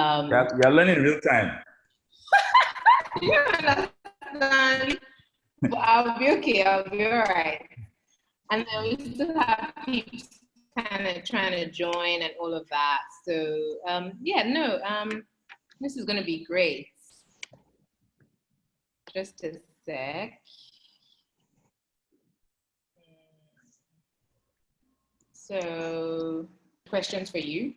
You're learning in real time. You understand? But I'll be okay. I'll be all right. And then we still have people kind of trying to join and all of that. So this is going to be great. Just a sec. So questions for you.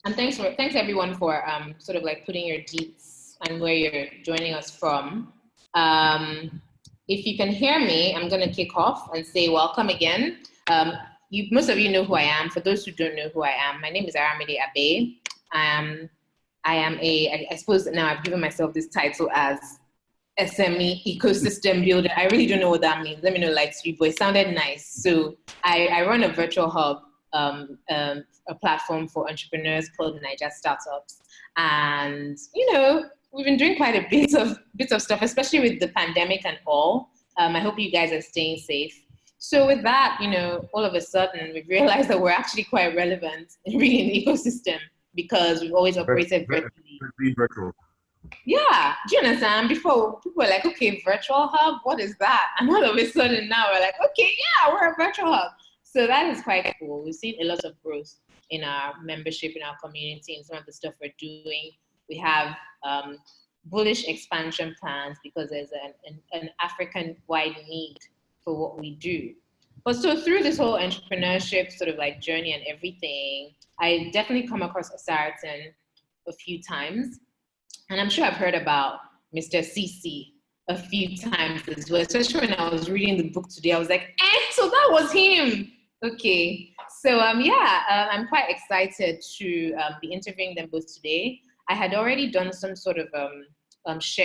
And thanks everyone for sort of like putting your deets and where you're joining us from. If you can hear me, I'm going to kick off and say welcome again. Most of you know who I am. For those who don't know who I am, my name is Aramide Abe. I suppose now I've given myself this title as SME ecosystem builder. I really don't know what that means. Let me know, like, but it sounded nice. So I run a virtual hub, a platform for entrepreneurs called Niger Startups. And, we've been doing quite a bit of stuff, especially with the pandemic and all. I hope you guys are staying safe. So with that, all of a sudden we've realized that we're actually quite relevant in really an ecosystem because we've always operated virtual. Yeah, do you understand? Before, people were like, okay, virtual hub, what is that? And all of a sudden now we're like, okay, yeah, we're a virtual hub. So that is quite cool. We've seen a lot of growth in our membership, in our community, and some of the stuff we're doing. We have bullish expansion plans because there's an African-wide need for what we do. But so through this whole entrepreneurship sort of like journey and everything, I definitely come across Osaretin a few times. And I'm sure I've heard about Mr. CC a few times as well, especially when I was reading the book today. I was like, so that was him. Okay. So I'm quite excited to be interviewing them both today. I had already done some sort of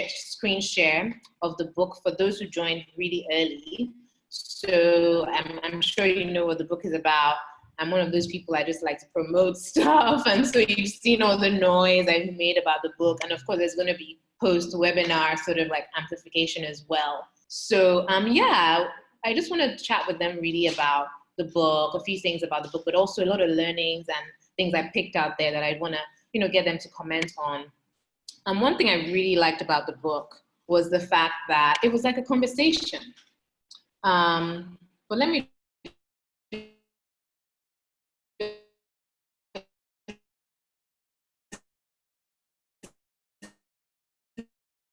screen share of the book for those who joined really early. So I'm sure you know what the book is about. I'm one of those people, I just like to promote stuff. And so you've seen all the noise I've made about the book. And of course, there's going to be post-webinar sort of like amplification as well. So I just want to chat with them really about the book, a few things about the book, but also a lot of learnings and things I picked out there that I want to, get them to comment on. One thing I really liked about the book was the fact that it was like a conversation. But let me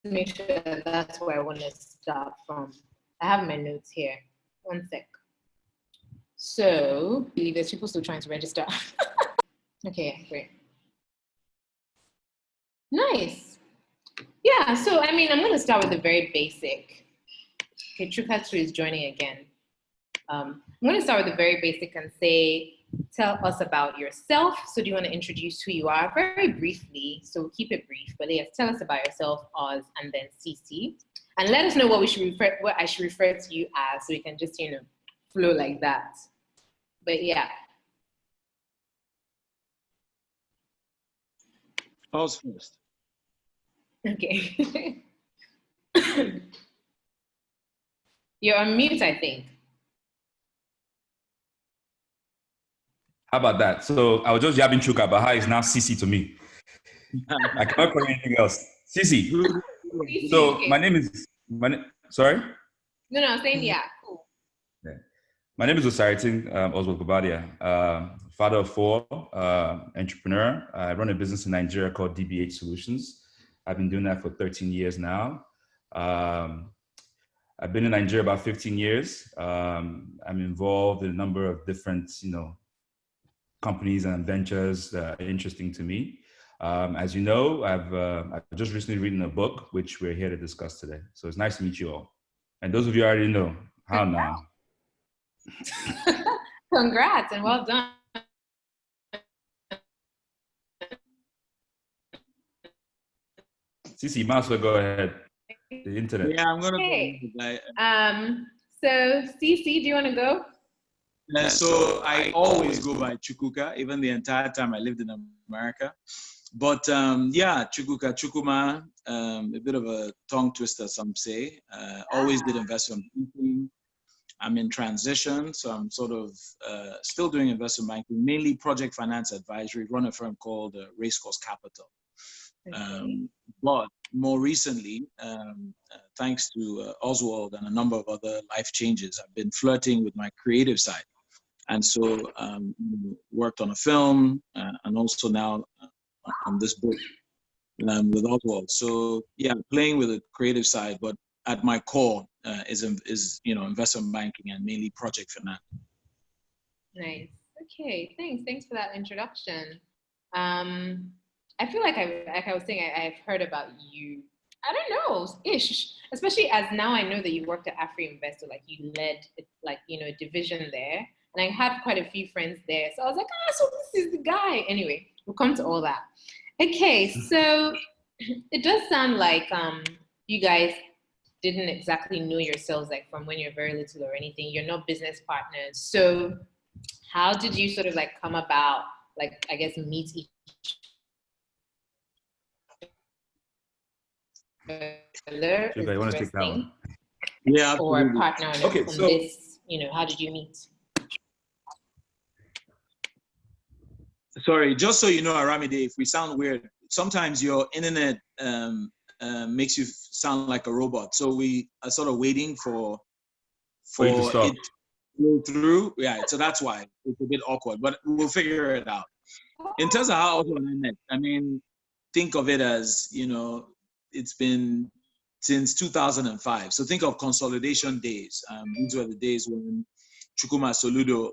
make sure that's where I want to start from. I have my notes here. One sec. So, there's people still trying to register. Okay, great. Nice. Yeah, so I'm going to start with the very basic. Okay, Chukuka is joining again. I'm going to start with the very basic and say, tell us about yourself. So do you want to introduce who you are very briefly? So keep it brief, but yes, tell us about yourself, Oz, and then CC. And let us know what I should refer to you as, so we can just, flow like that. But yeah. Oz first. Okay. You're on mute, I think. How about that? So I was just yabbing Chuka, but how is now CC to me? I cannot call you anything else. CC. So my name is, sorry? No, same, yeah, cool. Yeah. My name is Osaretin Oswald Babadia, father of 4, entrepreneur. I run a business in Nigeria called DBH Solutions. I've been doing that for 13 years now. I've been in Nigeria about 15 years. I'm involved in a number of different, companies and ventures that are interesting to me. As you know, I've just recently written a book, which we're here to discuss today. So it's nice to meet you all. And those of you already know, how now? Congrats and well done. Cici, you might as well go ahead. The internet. Yeah, I'm gonna go. So Cici, do you want to go? So I always go by Chukuka, even the entire time I lived in America. But Chukuka, Chukuma, a bit of a tongue twister, some say. Always did investment banking. I'm in transition, so I'm sort of still doing investment banking, mainly project finance advisory, run a firm called Racecourse Capital. Okay. But more recently, thanks to Oswald and a number of other life changes, I've been flirting with my creative side. And so worked on a film and also now on this book with Oswald. So yeah, playing with the creative side, but at my core is investment banking and mainly project finance. Nice. Okay. Thanks for that introduction. I feel like I was saying, I've heard about you. I don't know, ish. Especially as now I know that you worked at Afri Investor, like you led a division there, and I had quite a few friends there. So I was like, so this is the guy. Anyway, we'll come to all that. Okay, so it does sound like you guys didn't exactly know yourselves like from when you're very little or anything. You're not business partners. So how did you sort of like come about, like, I guess, meet each other? Chuka, you want to take that one? Yeah, Or absolutely. partner on, Okay, on so this, how did you meet? Sorry, just so you know, Aramide, if we sound weird, sometimes your internet makes you sound like a robot. So we are sort of waiting for you to stop. it to go through. Yeah, so that's why it's a bit awkward, but we'll figure it out. In terms of how also I met, I mean, think of it as, it's been since 2005. So think of consolidation days. These were the days when Chukuka Soludo,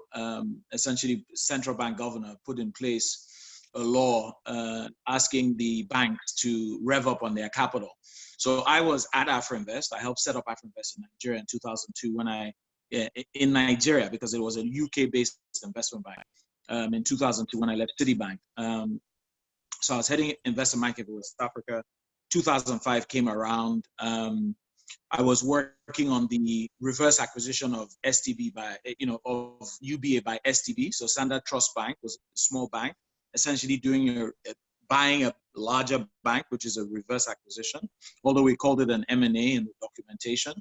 essentially central bank governor, put in place a law asking the banks to rev up on their capital. So I was at Afrinvest. I helped set up Afrinvest in Nigeria in 2002 in Nigeria, because it was a UK-based investment bank. In 2002 when I left Citibank. So I was heading investment banking for West Africa. 2005 came around. I was working on the reverse acquisition of STB of UBA by STB. So Standard Trust Bank was a small bank, essentially buying a larger bank, which is a reverse acquisition, although we called it an M&A in the documentation.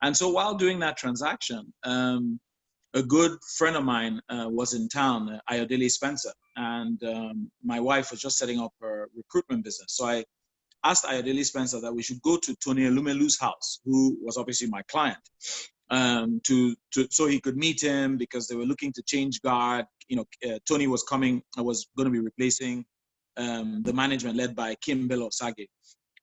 And so while doing that transaction, a good friend of mine was in town, Ayodele Spencer, and my wife was just setting up her recruitment business. So I asked Ayodele Spencer that we should go to Tony Elumelu's house, who was obviously my client, so he could meet him, because they were looking to change guard. Tony was coming. I was going to be replacing the management led by Kim Bello Sage.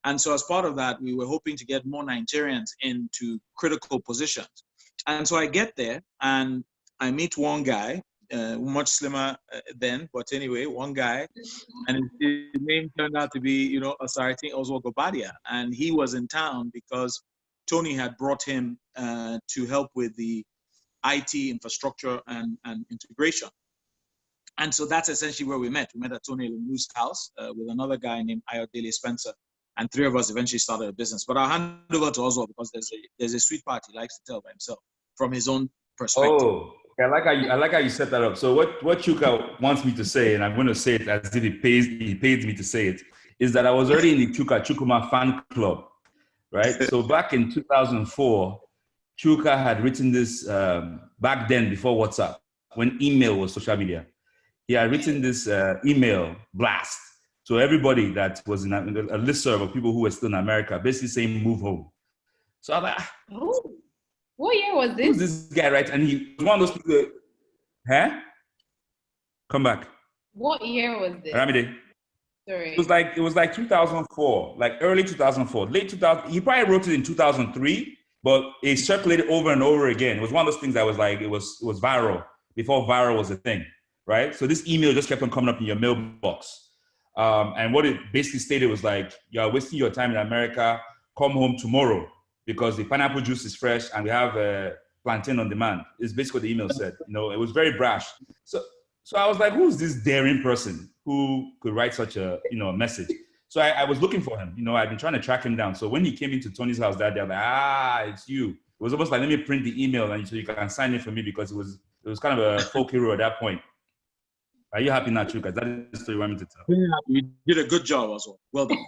And so as part of that, we were hoping to get more Nigerians into critical positions. And so I get there and I meet one guy, much slimmer then, but anyway, one guy, and his name turned out to be, Osaretin Oswald Gobadia. And he was in town because Tony had brought him to help with the IT infrastructure and integration. And so that's essentially where we met. We met at Tony Elumelu's house with another guy named Ayodele Spencer. And three of us eventually started a business. But I'll hand over to Oswald, because there's a sweet part he likes to tell by himself from his own perspective. Oh, I like how you set that up. So what Chuka wants me to say, and I'm going to say it as if he pays me to say it, is that I was already in the Chukuma fan club, right? So back in 2004, Chuka had written this back then, before WhatsApp, when email was social media. He had written this email blast to everybody that was in a listserv of people who were still in America, basically saying move home. So I'm like, oh, what year was this? Who's this guy, right? And he was one of those people. Come back. What year was this? Aramide. Sorry. It was like 2004, like early 2004, late 2000. He probably wrote it in 2003, but it circulated over and over again. It was one of those things that was like, it was viral before viral was a thing, right? So this email just kept on coming up in your mailbox. And what it basically stated was like, you're wasting your time in America, come home tomorrow because the pineapple juice is fresh and we have plantain on demand. It's basically what the email said. It was very brash. So I was like, who's this daring person who could write such a message? So I was looking for him. I'd been trying to track him down. So when he came into Tony's house that day, I was like, it's you. It was almost like, let me print the email and so you can sign it for me, because it was kind of a folk hero at that point. Are you happy now, Chuka? That is the story you want me to tell. Yeah, you did a good job as well. Well done.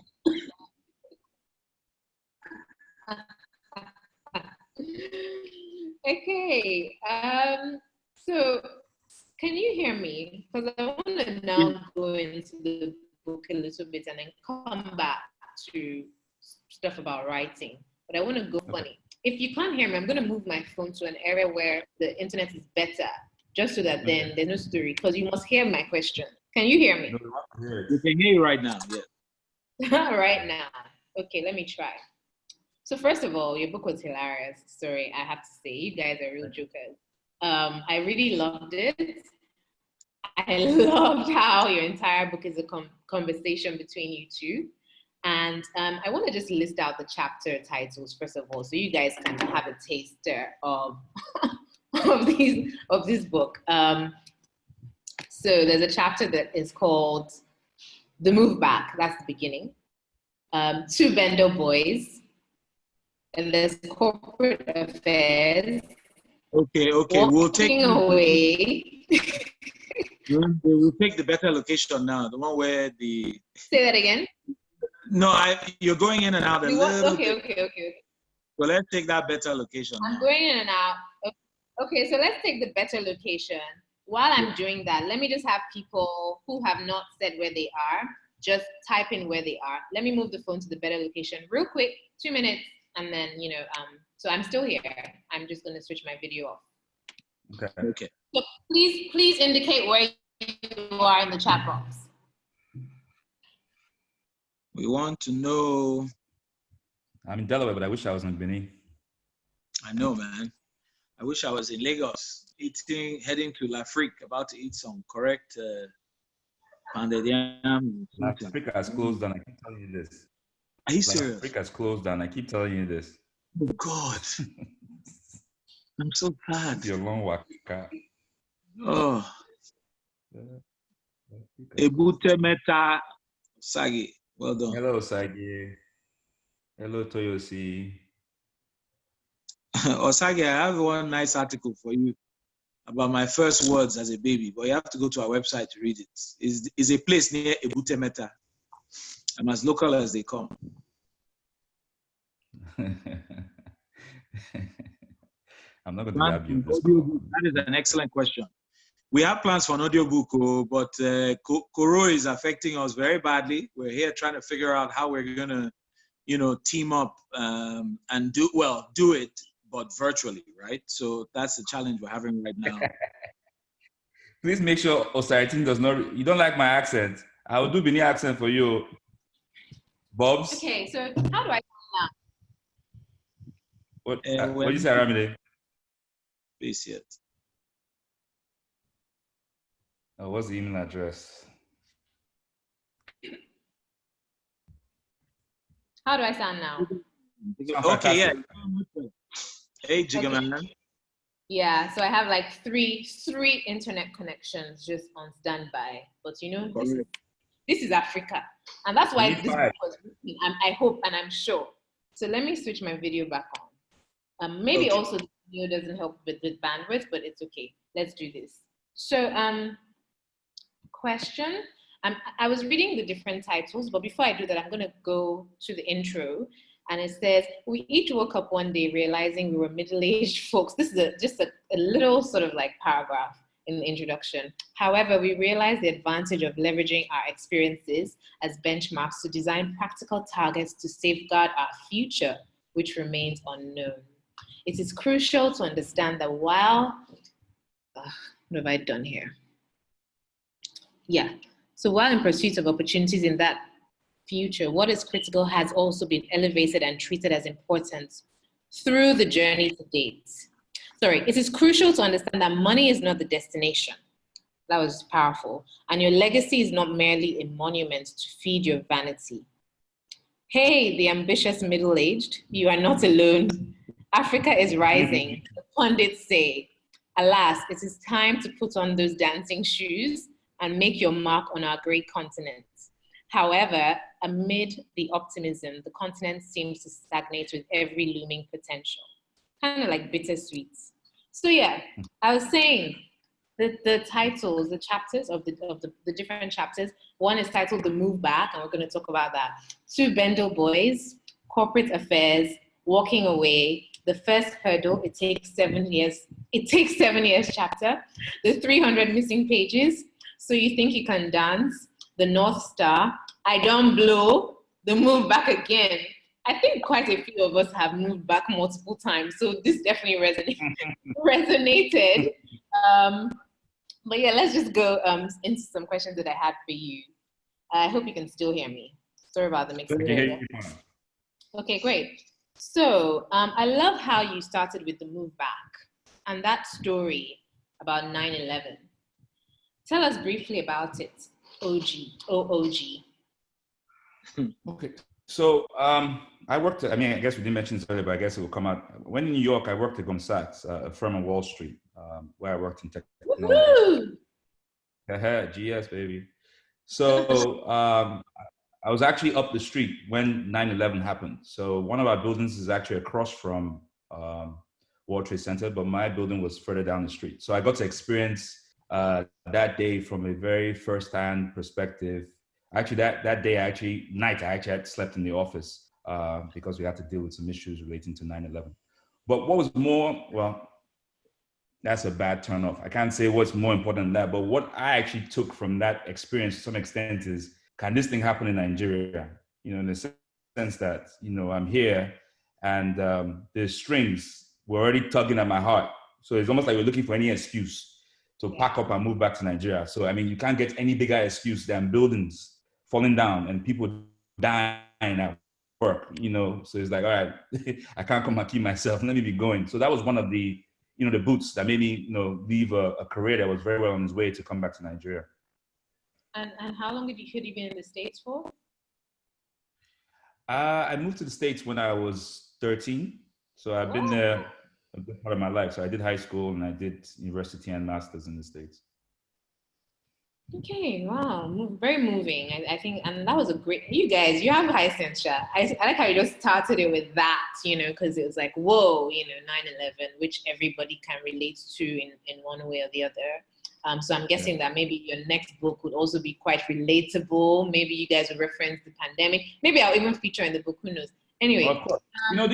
Okay. So can you hear me? Because I want to now go into the book a little bit and then come back to stuff about writing. But I want to go funny. If you can't hear me, I'm going to move my phone to an area where the internet is better, just so that then there's no story, because you must hear my question. Can you hear me? We can hear you right now, yes. Right now. Okay, let me try. So first of all, your book was hilarious. Sorry, I have to say, you guys are real jokers. I really loved it. I loved how your entire book is a conversation between you two. And I want to just list out the chapter titles, first of all, so you guys can have a taster of, of this book. So there's a chapter that is called The Move Back. That's the beginning. Two Bendo Boys. And there's Corporate Affairs. Okay. We'll take away. We'll take the better location now. The one where the. Say that again. No, you're going in and out a little bit. Okay. So let's take that better location. I'm going in and out. Okay, so let's take the better location. While I'm doing that, let me just have people who have not said where they are, just type in where they are. Let me move the phone to the better location real quick, 2 minutes, and then, so I'm still here. I'm just going to switch my video off. Okay. So please indicate where you are in the chat box. We want to know. I'm in Delaware, but I wish I was in Benin. I know, man. I wish I was in Lagos, heading to L'Afrique, about to eat some correct pounded yam. L'Afrique has closed down. I keep telling you this. Are you serious? L'Afrique has closed down. I keep telling you this. Oh God, I'm so sad. Your long waka. Oh. Ebute Meta Sagi. Well done. Hello, Sagi. Hello, Toyosi. Osagi, I have one nice article for you about my first words as a baby, but you have to go to our website to read it. It's a place near Ebute Meta. I'm as local as they come. I'm not going to grab you. That is an excellent question. We have plans for an audiobook, but Koro is affecting us very badly. We're here trying to figure out how we're going to, team up and do it, but virtually, right? So that's the challenge we're having right now. Please make sure Osaretin does not, you don't like my accent. I will do Benin accent for you. Bobs? Okay, so how do I What did you say, Aramide? Please yet. What's the email address? How do I sound now? Okay, yeah. Hey, Jigaman. Okay. Yeah, so I have like three internet connections just on standby. But this is Africa. And that's why this book was written, I hope and I'm sure. So let me switch my video back on. Maybe also the video doesn't help with bandwidth, but it's okay. Let's do this. So question. I was reading the different titles, but before I do that, I'm going to go to the intro. And it says, we each woke up one day realizing we were middle-aged folks. This is just a little sort of like paragraph in the introduction. However, we realized the advantage of leveraging our experiences as benchmarks to design practical targets to safeguard our future, which remains unknown. It is crucial to understand that while, what have I done here? Yeah. So while in pursuit of opportunities in that future, what is critical has also been elevated and treated as important through the journey to date. It is crucial to understand that money is not the destination. That was powerful. And your legacy is not merely a monument to feed your vanity. Hey, the ambitious middle-aged, you are not alone. Africa is rising, the pundits say. Alas, it is time to put on those dancing shoes and make your mark on our great continent. However, amid the optimism, the continent seems to stagnate with every looming potential. Kind of like bittersweet. So yeah, I was saying that the titles, the chapters of the different chapters, one is titled The Move Back, and we're going to talk about that. Two Bendo Boys, Corporate Affairs, Walking Away, The First Hurdle, it takes 7 years chapter, the 300 missing pages, So You Think You Can Dance, the North Star, I don't blow, the move back again. I think quite a few of us have moved back multiple times, so this definitely resonated. But yeah, let's just go into some questions that I had for you. I hope you can still hear me. Sorry about the mixed area. Okay, great. So I love how you started with the move back and that story about 9/11. Tell us briefly about it, OOG. Okay. So I worked, I mean, I guess we didn't mention this earlier, but I guess it will come out. When in New York, I worked at Goldman Sachs, a firm on Wall Street, where I worked in technology. GS, baby. So I was actually up the street when 9/11 happened. So one of our buildings is actually across from World Trade Center, but my building was further down the street. So I got to experience that day from a very first-hand perspective. Actually, that day, I had slept in the office because we had to deal with some issues relating to 9/11. But what was more, well, that's a bad turnoff. I can't say what's more important than that, but what I actually took from that experience to some extent is, can this thing happen in Nigeria? You know, in the sense that, you know, I'm here and the strings were already tugging at my heart. So it's almost like we're looking for any excuse to pack up and move back to Nigeria. So, I mean, you can't get any bigger excuse than buildings falling down and people dying at work, you know? So it's like, all right, I can't come and keep myself. Let me be going. So that was one of the, you know, the boots that made me, you know, leave a career that was very well on its way to come back to Nigeria. And how long had you been in the States for? I moved to the States when I was 13. So I've been there a good part of my life. So I did high school and I did university and masters in the States. Okay, wow, very moving. I think, and that was a great, you guys, you have high sense, Sha. I like how you just started it with that, you know, because it was like, whoa, you know, 9/11, which everybody can relate to in one way or the other. So I'm guessing that maybe your next book would also be quite relatable. Maybe you guys will reference the pandemic. Maybe I'll even feature in the book, who knows? Anyway. Well, of course. You know,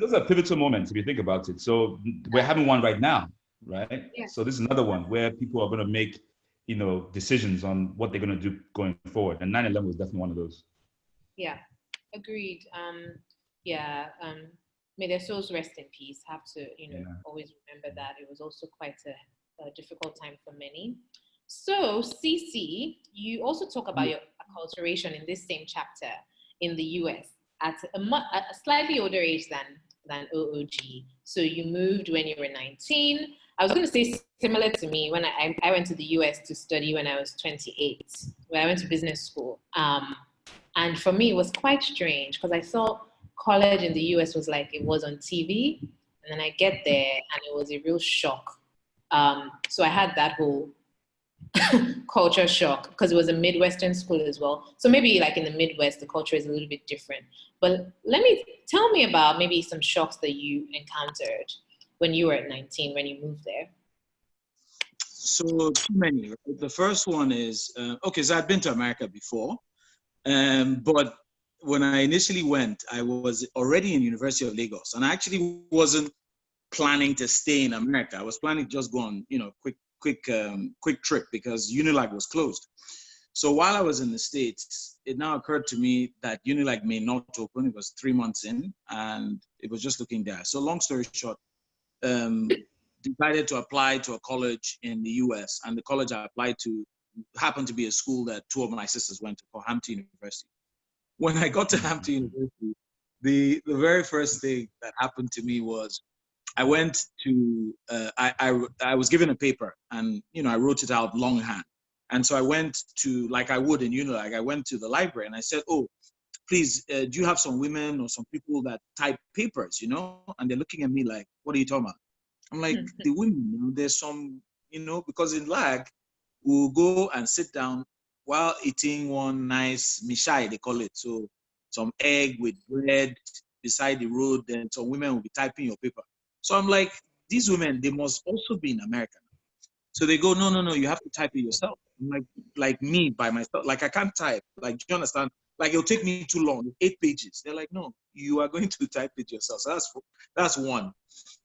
those are pivotal moments if you think about it. So we're having one right now, right? Yeah. So this is another one where people are going to make, you know, decisions on what they're going to do going forward. And 9/11 was definitely one of those. Yeah, agreed. May their souls rest in peace. Have to, you know, always remember that. It was also quite a difficult time for many. So, CC, you also talk about your acculturation in this same chapter in the US at a slightly older age than OOG. So you moved when you were 19. I was going to say similar to me when I went to the US to study when I was 28, when I went to business school. And for me, it was quite strange because I thought college in the US was like it was on TV. And then I get there and it was a real shock. So I had that whole culture shock because it was a Midwestern school as well. So maybe like in the Midwest, the culture is a little bit different. But tell me about maybe some shocks that you encountered when you were at 19, when you moved there. So too many. Right? The first one is, so I'd been to America before, but when I initially went, I was already in University of Lagos, and I actually wasn't planning to stay in America. I was planning to just go on, you know, quick trip because Unilag was closed. So while I was in the States, it now occurred to me that Unilag may not open. It was 3 months in, and it was just looking there. So long story short, decided to apply to a college in the US, and the college I applied to happened to be a school that two of my sisters went to, called Hampton University. When I got to Hampton University, the very first thing that happened to me was I went to, I was given a paper and, you know, I wrote it out longhand. And so I went to, like I would in Unilag, I went to the library and I said, oh, please, do you have some women or some people that type papers, you know? And they're looking at me like, what are you talking about? I'm like, the women, you know, there's some, you know, because in LAG, we'll go and sit down while eating one nice mishai, they call it. So some egg with bread beside the road, then some women will be typing your paper. So I'm like, these women, they must also be in America. So they go, no, you have to type it yourself. I'm like me by myself, like I can't type. Like, do you understand? Like it'll take me too long, 8 pages. They're like, no, you are going to type it yourself. So that's one.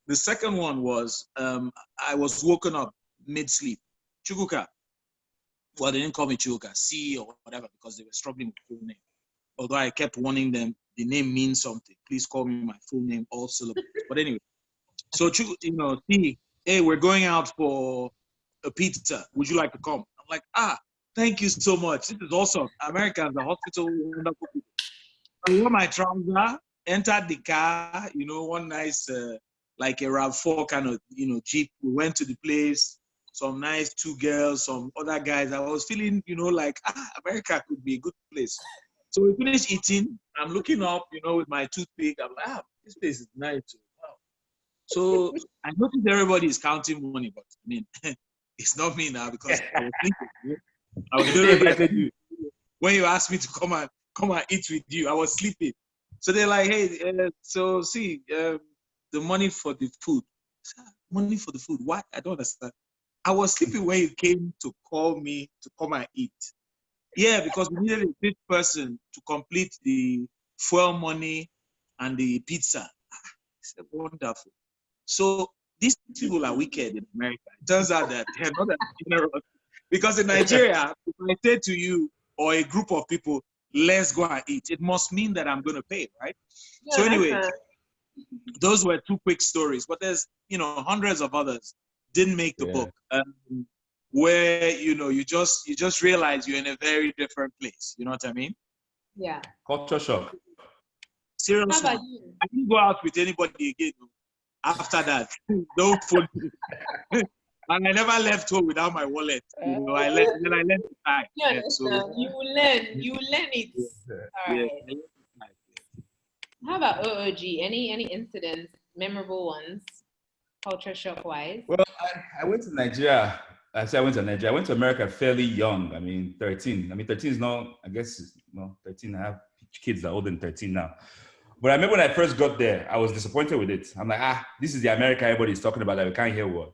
The second one was, I was woken up mid-sleep. Chukuka, well, they didn't call me Chukuka, C or whatever, because they were struggling with full name. Although I kept warning them, the name means something. Please call me my full name, all syllables. But anyway, so C, hey, we're going out for a pizza. Would you like to come? I'm like, thank you so much. This is awesome. Americans, the hospital, wonderful people. I wore my trouser, entered the car, one nice, like a RAV4 kind of, Jeep. We went to the place, some nice 2 girls, some other guys. I was feeling, like, America could be a good place. So we finished eating. I'm looking up, with my toothpick. I'm like, this place is nice. Wow. So I noticed everybody is counting money, but I mean, it's not me now because I was thinking, I was doing when you asked me to come and eat with you, I was sleeping. So they're like, hey, the money for the food. Money for the food? What? I don't understand. I was sleeping when you came to call me to come and eat. Yeah, because we needed a fifth person to complete the fuel money and the pizza. It's wonderful. So these people are wicked in America. It turns out that they're not that generous. Because in Nigeria, if I say to you or a group of people, let's go and eat, it must mean that I'm going to pay, right? Yeah, so anyway, those were 2 quick stories. But there's, hundreds of others didn't make the book. Where, you just realize you're in a very different place. You know what I mean? Yeah. Culture shock. Seriously. How about you? I didn't go out with anybody again after that. No phone. And I never left home without my wallet. I left the time. Yeah, so you learn it. All right. Yeah. How about OOG? Any incidents, memorable ones, culture shock wise? Well, I went to Nigeria. I went to Nigeria. I went to America fairly young. I mean, 13. 13 is not, I guess, 13. I have kids that are older than 13 now. But I remember when I first got there, I was disappointed with it. I'm like, this is the America everybody's talking about that we can't hear what.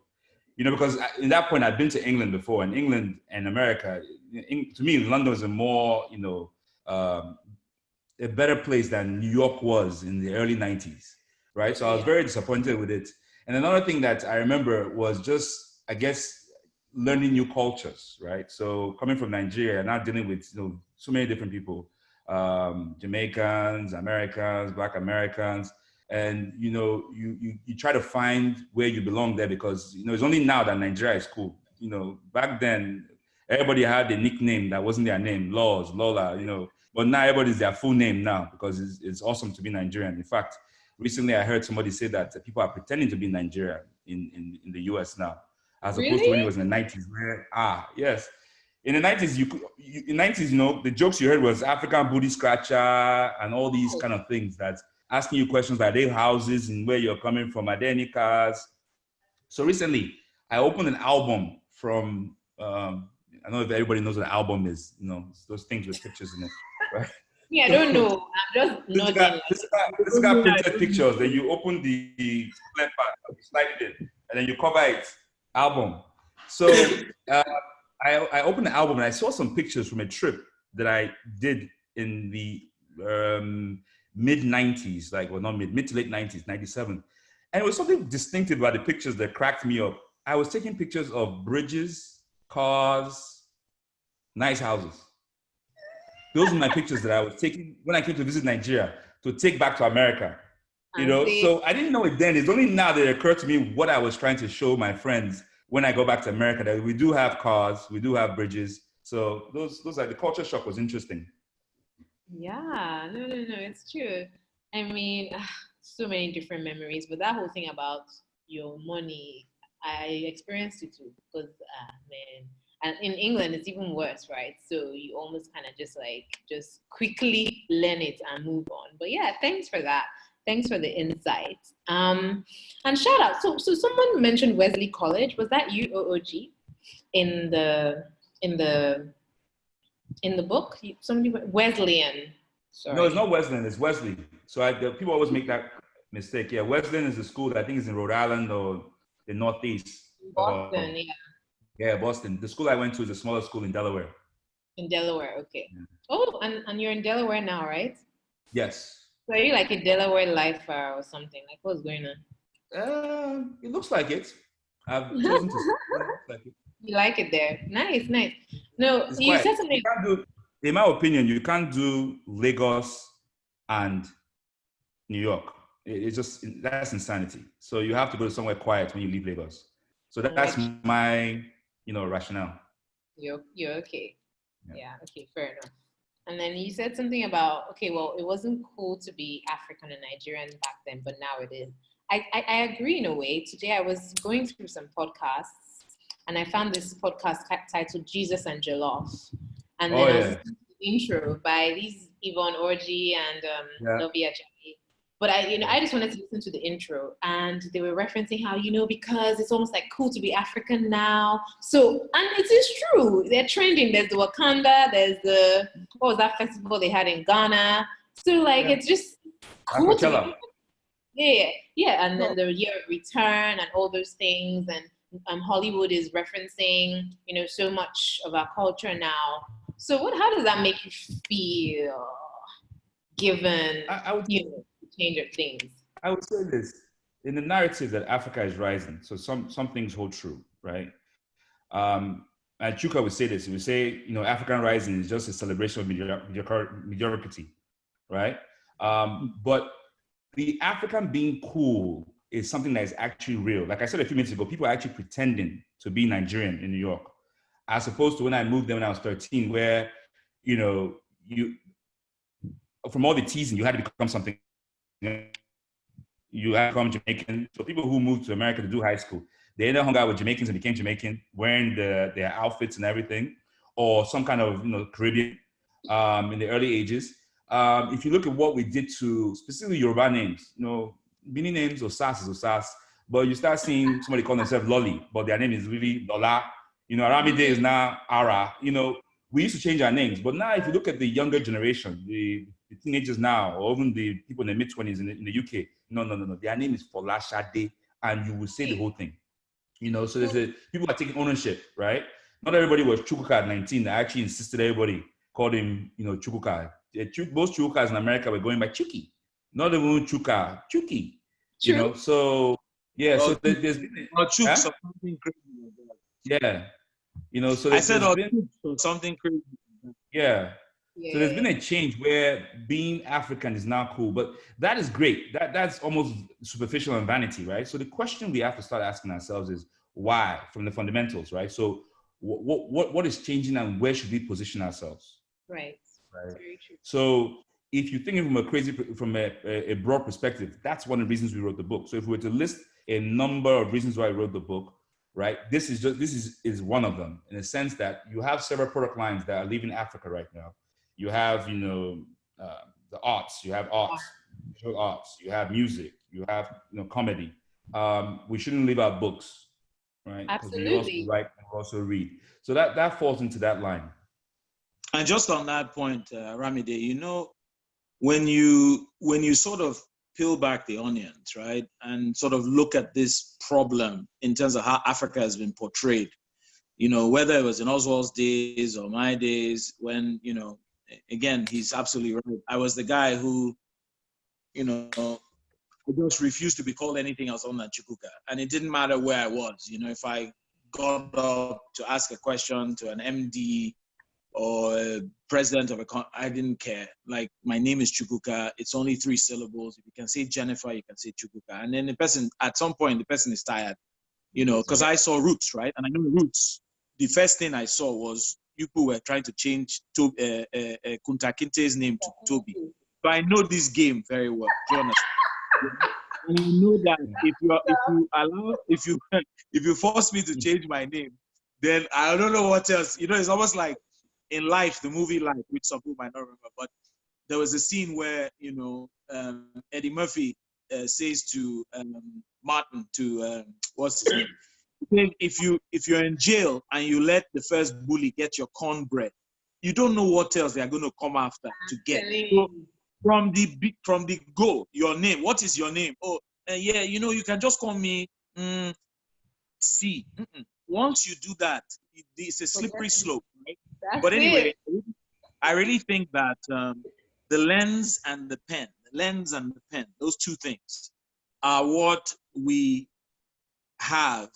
Because in that point, I'd been to England before, and England and America, to me, London was a more, a better place than New York was in the early 90s, right? So I was very disappointed with it. And another thing that I remember was just, I guess, learning new cultures, right? So coming from Nigeria, now dealing with so many different people, Jamaicans, Americans, Black Americans, and you try to find where you belong there because it's only now that Nigeria is cool. Back then everybody had a nickname that wasn't their name, Laws, Lola, but now everybody's their full name now because it's awesome to be Nigerian. In fact, recently I heard somebody say that people are pretending to be Nigerian in the US now, as opposed to when it was in the 90s where, yes. In the 90s, the jokes you heard was African booty scratcher and all these kind of things that asking you questions like, are they houses and where you're coming from? Are there any cars? So recently, I opened an album from, I don't know if everybody knows what an album is, those things with pictures in it, right? Yeah, I don't know. I'm just nodding. This guy printed pictures. Then you open the part, you slide it in, and then you cover it, album. So I opened the album and I saw some pictures from a trip that I did in the mid-90s, not mid to late 90s, 97. And it was something distinctive about the pictures that cracked me up. I was taking pictures of bridges, cars, nice houses. Those were my pictures that I was taking when I came to visit Nigeria to take back to America. So I didn't know it then. It's only now that it occurred to me what I was trying to show my friends when I go back to America, that we do have cars, we do have bridges. So those are, the culture shock was interesting. Yeah, no, it's true. I mean, so many different memories, but that whole thing about your money, I experienced it too, because and in England it's even worse, right? So you almost kind of just quickly learn it and move on. But yeah, thanks for that. Thanks for the insight. And shout out. So someone mentioned Wesley College. Was that you, OOG, in the book? Somebody Wesleyan. Sorry. No, it's not Wesleyan. It's Wesley. So people always make that mistake. Yeah, Wesleyan is a school that I think is in Rhode Island or the Northeast. Boston, yeah. Yeah, Boston. The school I went to is a smaller school in Delaware. In Delaware, okay. Yeah. Oh, and you're in Delaware now, right? Yes. So are you like a Delaware lifer or something? What's going on? It looks like it. I've chosen to say it looks like it. You like it there? Nice, nice. No, It's you quite. said something. You can't do, in my opinion, you can't do Lagos and New York. It's just that's insanity. So you have to go to somewhere quiet when you leave Lagos. So that's Like, my, rationale. you're okay. Yeah. Yeah, okay, fair enough. And then you said something about, okay, well, it wasn't cool to be African and Nigerian back then, but now it is. I agree in a way. Today I was going through some podcasts and I found this podcast titled Jesus and Jollof. And Oh then I was yeah. listening to the intro by these Yvonne Orji and Yeah. Lovia Ajayi. But I just wanted to listen to the intro, and they were referencing how, because it's almost like cool to be African now. So, and it is true. They're trending. There's the Wakanda. There's what was that festival they had in Ghana? So, like, it's just cool to Coachella. be. Yeah. And then the Year of Return and all those things. And Hollywood is referencing, so much of our culture now. So, how does that make you feel, given, I would, change of things? I would say this in the narrative that Africa is rising. So some things hold true, right? And Chuka would say this. He would say, African rising is just a celebration of mediocrity, right? But the African being cool is something that is actually real. Like I said a few minutes ago, people are actually pretending to be Nigerian in New York, as opposed to when I moved there when I was 13, where, you from all the teasing, you had to become something. You had to become Jamaican. So people who moved to America to do high school, they either hung out with Jamaicans and became Jamaican, wearing their outfits and everything, or some kind of Caribbean in the early ages. If you look at what we did to specifically Yoruba names, Bini names, Osas is Osas, but you start seeing somebody call themselves Lolly, but their name is really Lola. Aramide is now Ara. We used to change our names, but now if you look at the younger generation, the teenagers now, or even the people in the mid-20s in the UK, no. Their name is Folashade, and you will say the whole thing. So people are taking ownership, right? Not everybody was Chukuka at 19. I actually insisted everybody called him, Chukuka. Most Chukukas in America were going by Chuki. Not even Chuka, Chuki. True. So yeah, so there's been something crazy. Yeah. So I said something crazy. Yeah. So there's been a change where being African is now cool, but that is great. That's almost superficial and vanity, right? So the question we have to start asking ourselves is why, from the fundamentals, right? So what is changing and where should we position ourselves? Right. Very true. So if you're thinking from a broad perspective, that's one of the reasons we wrote the book. So if we were to list a number of reasons why I wrote the book, right? This is one of them, in a sense that you have several product lines that are leaving Africa right now. You have, the arts, you have visual arts, you have music, you have, comedy. We shouldn't leave out books, right? Absolutely. Because we also write and we also read. So that falls into that line. And just on that point, Aramide, when you sort of peel back the onions, right, and sort of look at this problem in terms of how Africa has been portrayed, whether it was in Oswald's days or my days, when, again, he's absolutely right. I was the guy who, I just refused to be called anything else other than Chukuka. And it didn't matter where I was. If I got up to ask a question to an MD or a president of I didn't care. Like, my name is Chukuka. It's only 3 syllables. If you can say Jennifer, you can say Chukuka. And then at some point, the person is tired, because I saw Roots, right? And I know Roots. The first thing I saw was people were trying to change Kunta Kinte's name to Toby. So I know this game very well. Do you understand? And I know that if you force me to change my name, then I don't know what else. It's almost like in Life, the movie Life, which some people might not remember, but there was a scene where Eddie Murphy says to Martin, to what's his name? If you're in jail and you let the first bully get your cornbread, you don't know what else they are going to come after to get. So from the go, your name. What is your name? Oh, yeah, you can just call me C. Once you do that, it's a slippery slope, right? But anyway, I really think that the lens and the pen, those two things are what we have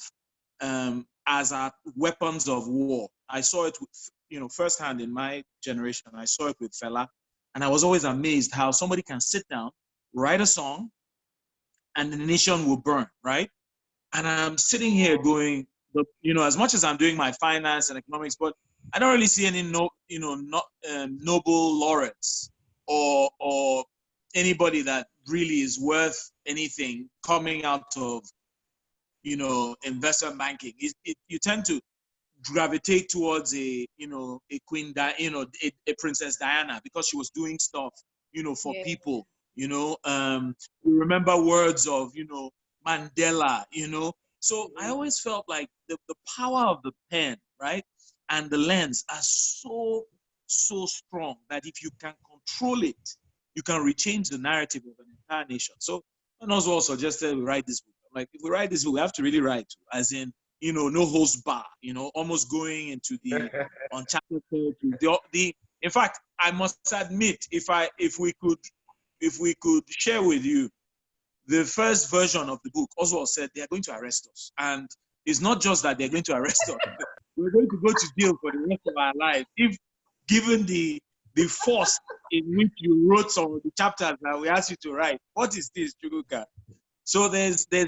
as weapons of war. I saw it, firsthand in my generation. I saw it with Fela, and I was always amazed how somebody can sit down, write a song, and the nation will burn, right? And I'm sitting here going, as much as I'm doing my finance and economics, but I don't really see any Nobel laureates or anybody that really is worth anything coming out of investment banking. You tend to gravitate towards a queen, a Princess Diana, because she was doing stuff for people. You remember words of Mandela. So I always felt like the power of the pen, right, and the lens are so strong that if you can control it, you can rechange the narrative of an entire nation. So and Oswald suggested we write this book. I'm like, if we write this book, we have to really write, as in no holds bar, almost going into the uncharted territory. In fact, I must admit, if we could share with you the first version of the book, Oswald said they are going to arrest us. And it's not just that they're going to arrest us, we're going to go to jail for the rest of our life. If given the force in which you wrote some of the chapters that we asked you to write, what is this, Chukuka? So there's a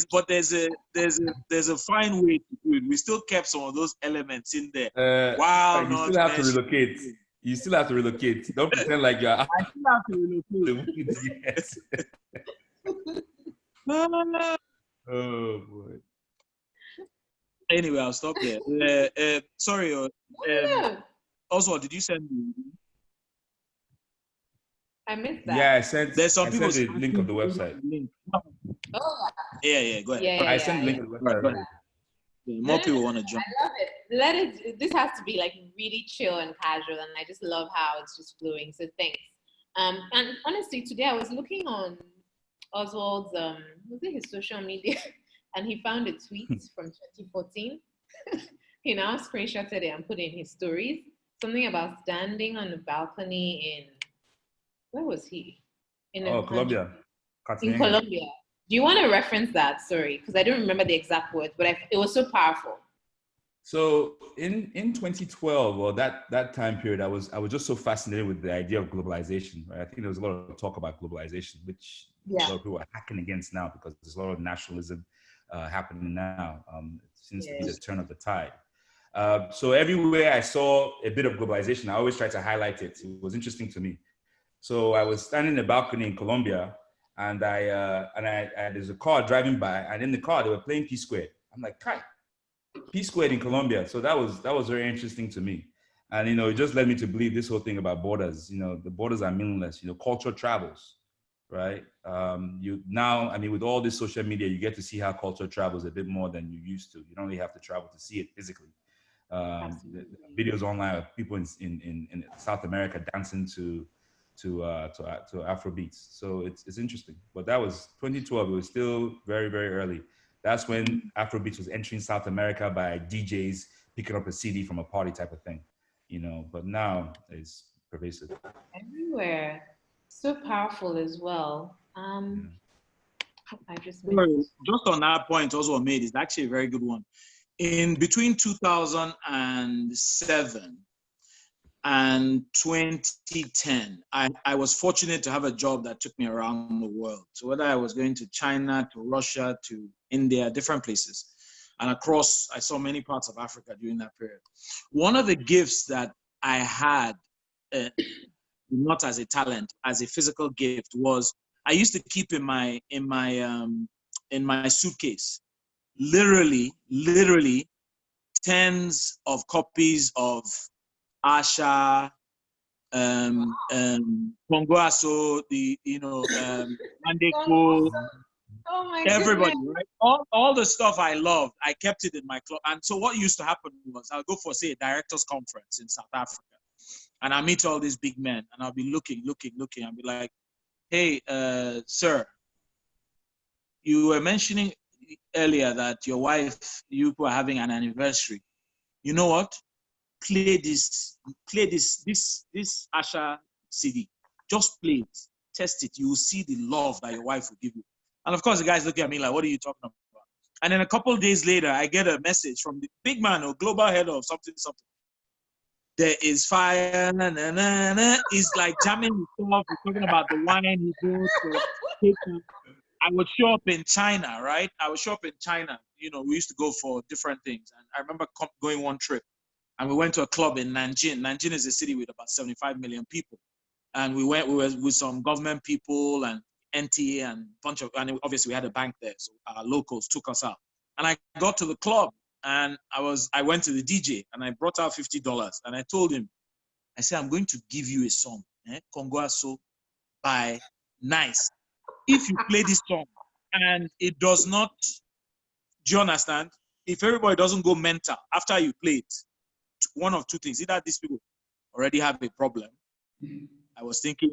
fine way to do it. We still kept some of those elements in there. Wow, you still have to relocate. You still have to relocate. Don't pretend like you're. I still have to relocate. Yes. Oh boy. Anyway, I'll stop there. Sorry, Oswald, did you send me? I missed that. Yeah, I sent. There's some people the link of the website. Oh. Yeah. Go ahead. I sent the link of the website. More people want to jump. I love it. This has to be like really chill and casual, and I just love how it's just flowing. So thanks. And honestly, today I was looking on Oswald's was it his social media, and he found a tweet from 2014. He now screenshotted it and put it in his stories. Something about standing on the balcony in, where was he? In Colombia. In Colombia. Do you want to reference that? Sorry, because I don't remember the exact words, but it was so powerful. So in 2012, or that time period, I was just so fascinated with the idea of globalization. Right? I think there was a lot of talk about globalization, which a lot of people are hacking against now because there's a lot of nationalism happening now. It seems to be the turn of the tide. So everywhere I saw a bit of globalization, I always try to highlight it. It was interesting to me. So I was standing in the balcony in Colombia, and there's a car driving by, and in the car they were playing P Squared. I'm like, Kai, P Squared in Colombia. So that was very interesting to me, and it just led me to believe this whole thing about borders. The borders are meaningless. Culture travels, right? With all this social media, you get to see how culture travels a bit more than you used to. You don't really have to travel to see it physically. The videos online of people in South America dancing to Afrobeats. So it's interesting. But that was 2012. It was still very, very early. That's when Afrobeats was entering South America by DJs picking up a CD from a party type of thing. But now it's pervasive. Everywhere. So powerful as well. Just on that point, Oswald made is actually a very good one. In between 2007 and 2010, I was fortunate to have a job that took me around the world. So whether I was going to China, to Russia, to India, different places, and across, I saw many parts of Africa during that period. One of the gifts that I had, not as a talent, as a physical gift, was I used to keep in my suitcase, literally tens of copies of Asha, Congo Aso, Mandeko, everybody, right? All the stuff I loved, I kept it in my closet. And so what used to happen was I'll go for, say, a director's conference in South Africa, and I meet all these big men, and I'll be looking. I'll be like, hey, sir, you were mentioning earlier that your wife, you were having an anniversary. You know what? Play this Asha CD. Just play it, test it. You will see the love that your wife will give you. And of course, the guys looking at me like, what are you talking about? And then a couple of days later, I get a message from the big man or global head of something. There is fire, na, na, na, na. He's like jamming himself. He's talking about the wine he bought. I would show up in China, right? I would show up in China. You know, we used to go for different things. And I remember going one trip, and we went to a club in Nanjing. Nanjing is a city with about 75 million people. And we were with some government people and NTA and a bunch of, and obviously we had a bank there. So our locals took us out. And I got to the club, and I went to the DJ, and I brought out $50, and I told him, I said, I'm going to give you a song, Kongo So by Nice. If you play this song and it does not, do you understand? If everybody doesn't go mental after you play it, one of two things: either these people already have a problem. I was thinking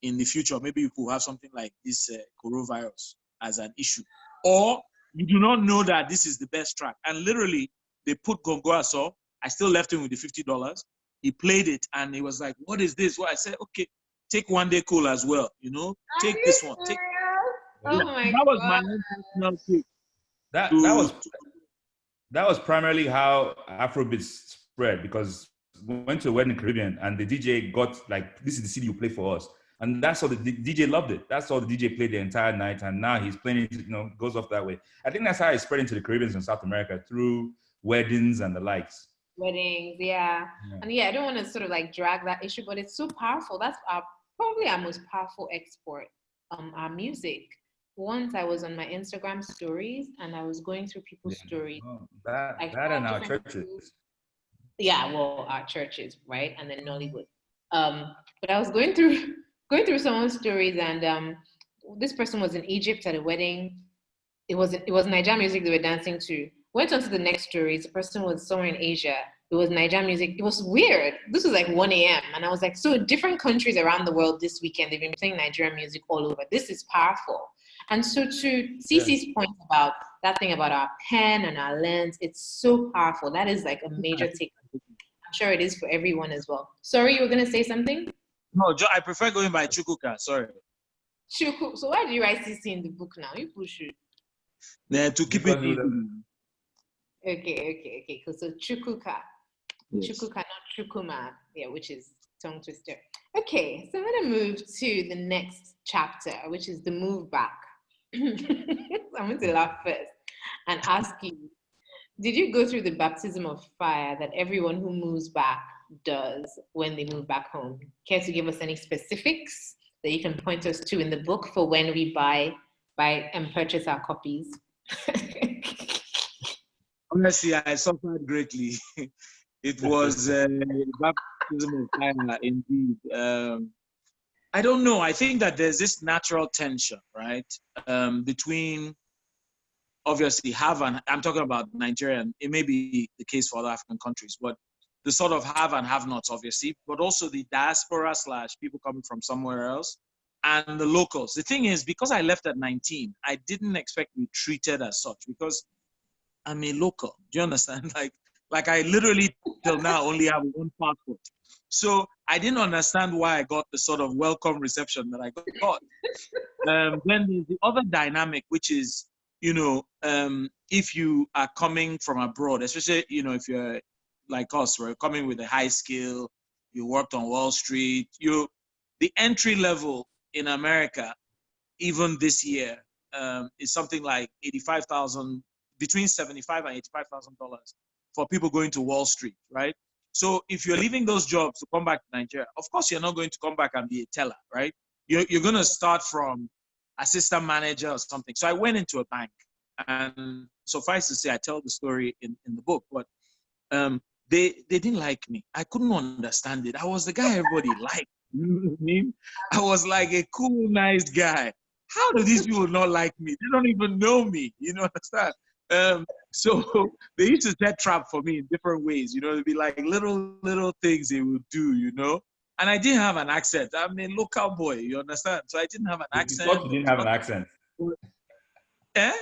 in the future, maybe you could have something like this coronavirus as an issue, or you do not know that this is the best track. And literally, they put Gongo So. I still left him with the $50. He played it, and he was like, "What is this?" Well, I said, "Okay, take One Day Cool as well. You know, take this one." Oh my that was God. my own personal take. That was primarily how Afrobeats spread, because we went to a wedding in the Caribbean and the DJ got like, "This is the CD you play for us." And that's all the DJ loved it. That's all the DJ played the entire night. And now he's playing it, you know, goes off that way. I think that's how it spread into the Caribbean and South America, through weddings and the likes. Weddings, yeah. And yeah, I don't want to sort of like drag that issue, but it's so powerful. That's probably our most powerful export, our music. Once I was on my Instagram stories and I was going through people's stories. That and our churches. Yeah, well, our churches, right? And then Nollywood. But I was going through someone's stories, and this person was in Egypt at a wedding. It was Nigerian music they were dancing to. Went on to the next stories. The person was somewhere in Asia. It was Nigerian music. It was weird. This was like 1 a.m. And I was like, so different countries around the world this weekend, they've been playing Nigerian music all over. This is powerful. And so to Cece's point about that thing about our pen and our lens, it's so powerful. That is like a major take. I'm sure it is for everyone as well. Sorry, you were going to say something? No, I prefer going by Chukuka. Sorry. Chuku. So why do you write Cece in the book now? You push it. Yeah, to keep it easy. Okay. Cool. So Chukuka. Yes. Chukuka, not Chukuma. Yeah, which is tongue twister. Okay, so I'm going to move to the next chapter, which is the move back. I'm going to laugh first and ask you, did you go through the baptism of fire that everyone who moves back does when they move back home? Care to give us any specifics that you can point us to in the book for when we buy and purchase our copies? Honestly, I suffered greatly. It was baptism of fire indeed. I don't know. I think that there's this natural tension, right, between obviously I'm talking about Nigeria, and it may be the case for other African countries, but the sort of have and have-nots, obviously, but also the diaspora / people coming from somewhere else, and the locals. The thing is, because I left at 19, I didn't expect to be treated as such, because I'm a local. Do you understand? Like I literally till now only have one passport. So I didn't understand why I got the sort of welcome reception that I got. Then there's the other dynamic, which is, if you are coming from abroad, especially, if you're like us, we're coming with a high skill, you worked on Wall Street, the entry level in America, even this year, is something like $85,000, between $75,000 and $85,000 for people going to Wall Street, right? So if you're leaving those jobs to come back to Nigeria, of course you're not going to come back and be a teller, right? You're going to start from assistant manager or something. So I went into a bank, and suffice to say, I tell the story in the book, but they didn't like me. I couldn't understand it. I was the guy everybody liked. You know what I mean? I was like a cool, nice guy. How do these people not like me? They don't even know me. You know, understand? So they used to set trap for me in different ways. It'd be like little things they would do, And I didn't have an accent. I'm a local boy, you understand? So I didn't have an accent. You thought you didn't have an accent? Eh?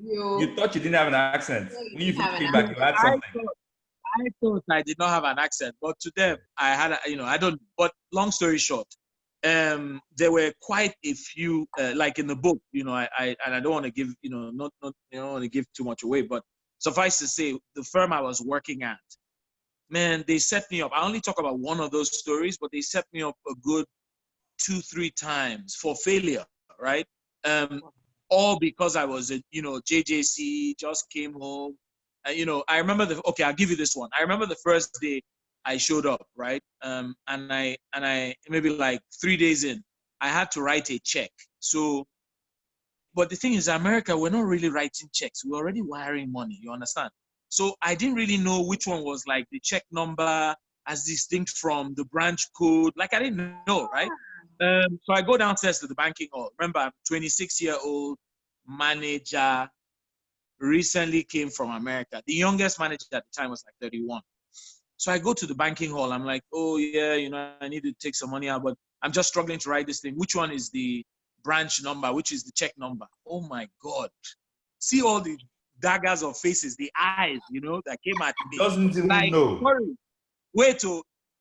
You thought you didn't have an accent. When you came back, you had something. I thought I did not have an accent, but to them, I had, I don't. But long story short, there were quite a few, like in the book, and I don't want to give, not I don't want to give too much away, but suffice to say, the firm I was working at, man, they set me up. I only talk about one of those stories, but they set me up a good 2-3 times for failure, right? All because I was a, JJC, just came home. I remember okay, I'll give you this one. I remember the first day I showed up, right? And I maybe like 3 days in, I had to write a check. So, but the thing is, America, we're not really writing checks. We're already wiring money, you understand? So I didn't really know which one was like the check number as distinct from the branch code. Like I didn't know, right? So I go downstairs to the banking hall. Remember, I'm 26-year-old manager, recently came from America. The youngest manager at the time was like 31. So I go to the banking hall. I'm like, oh yeah, I need to take some money out, but I'm just struggling to write this thing. Which one is the branch number? Which is the check number? Oh my God. See all the daggers of faces, the eyes, that came at me. Doesn't even like, know. Sorry, wait,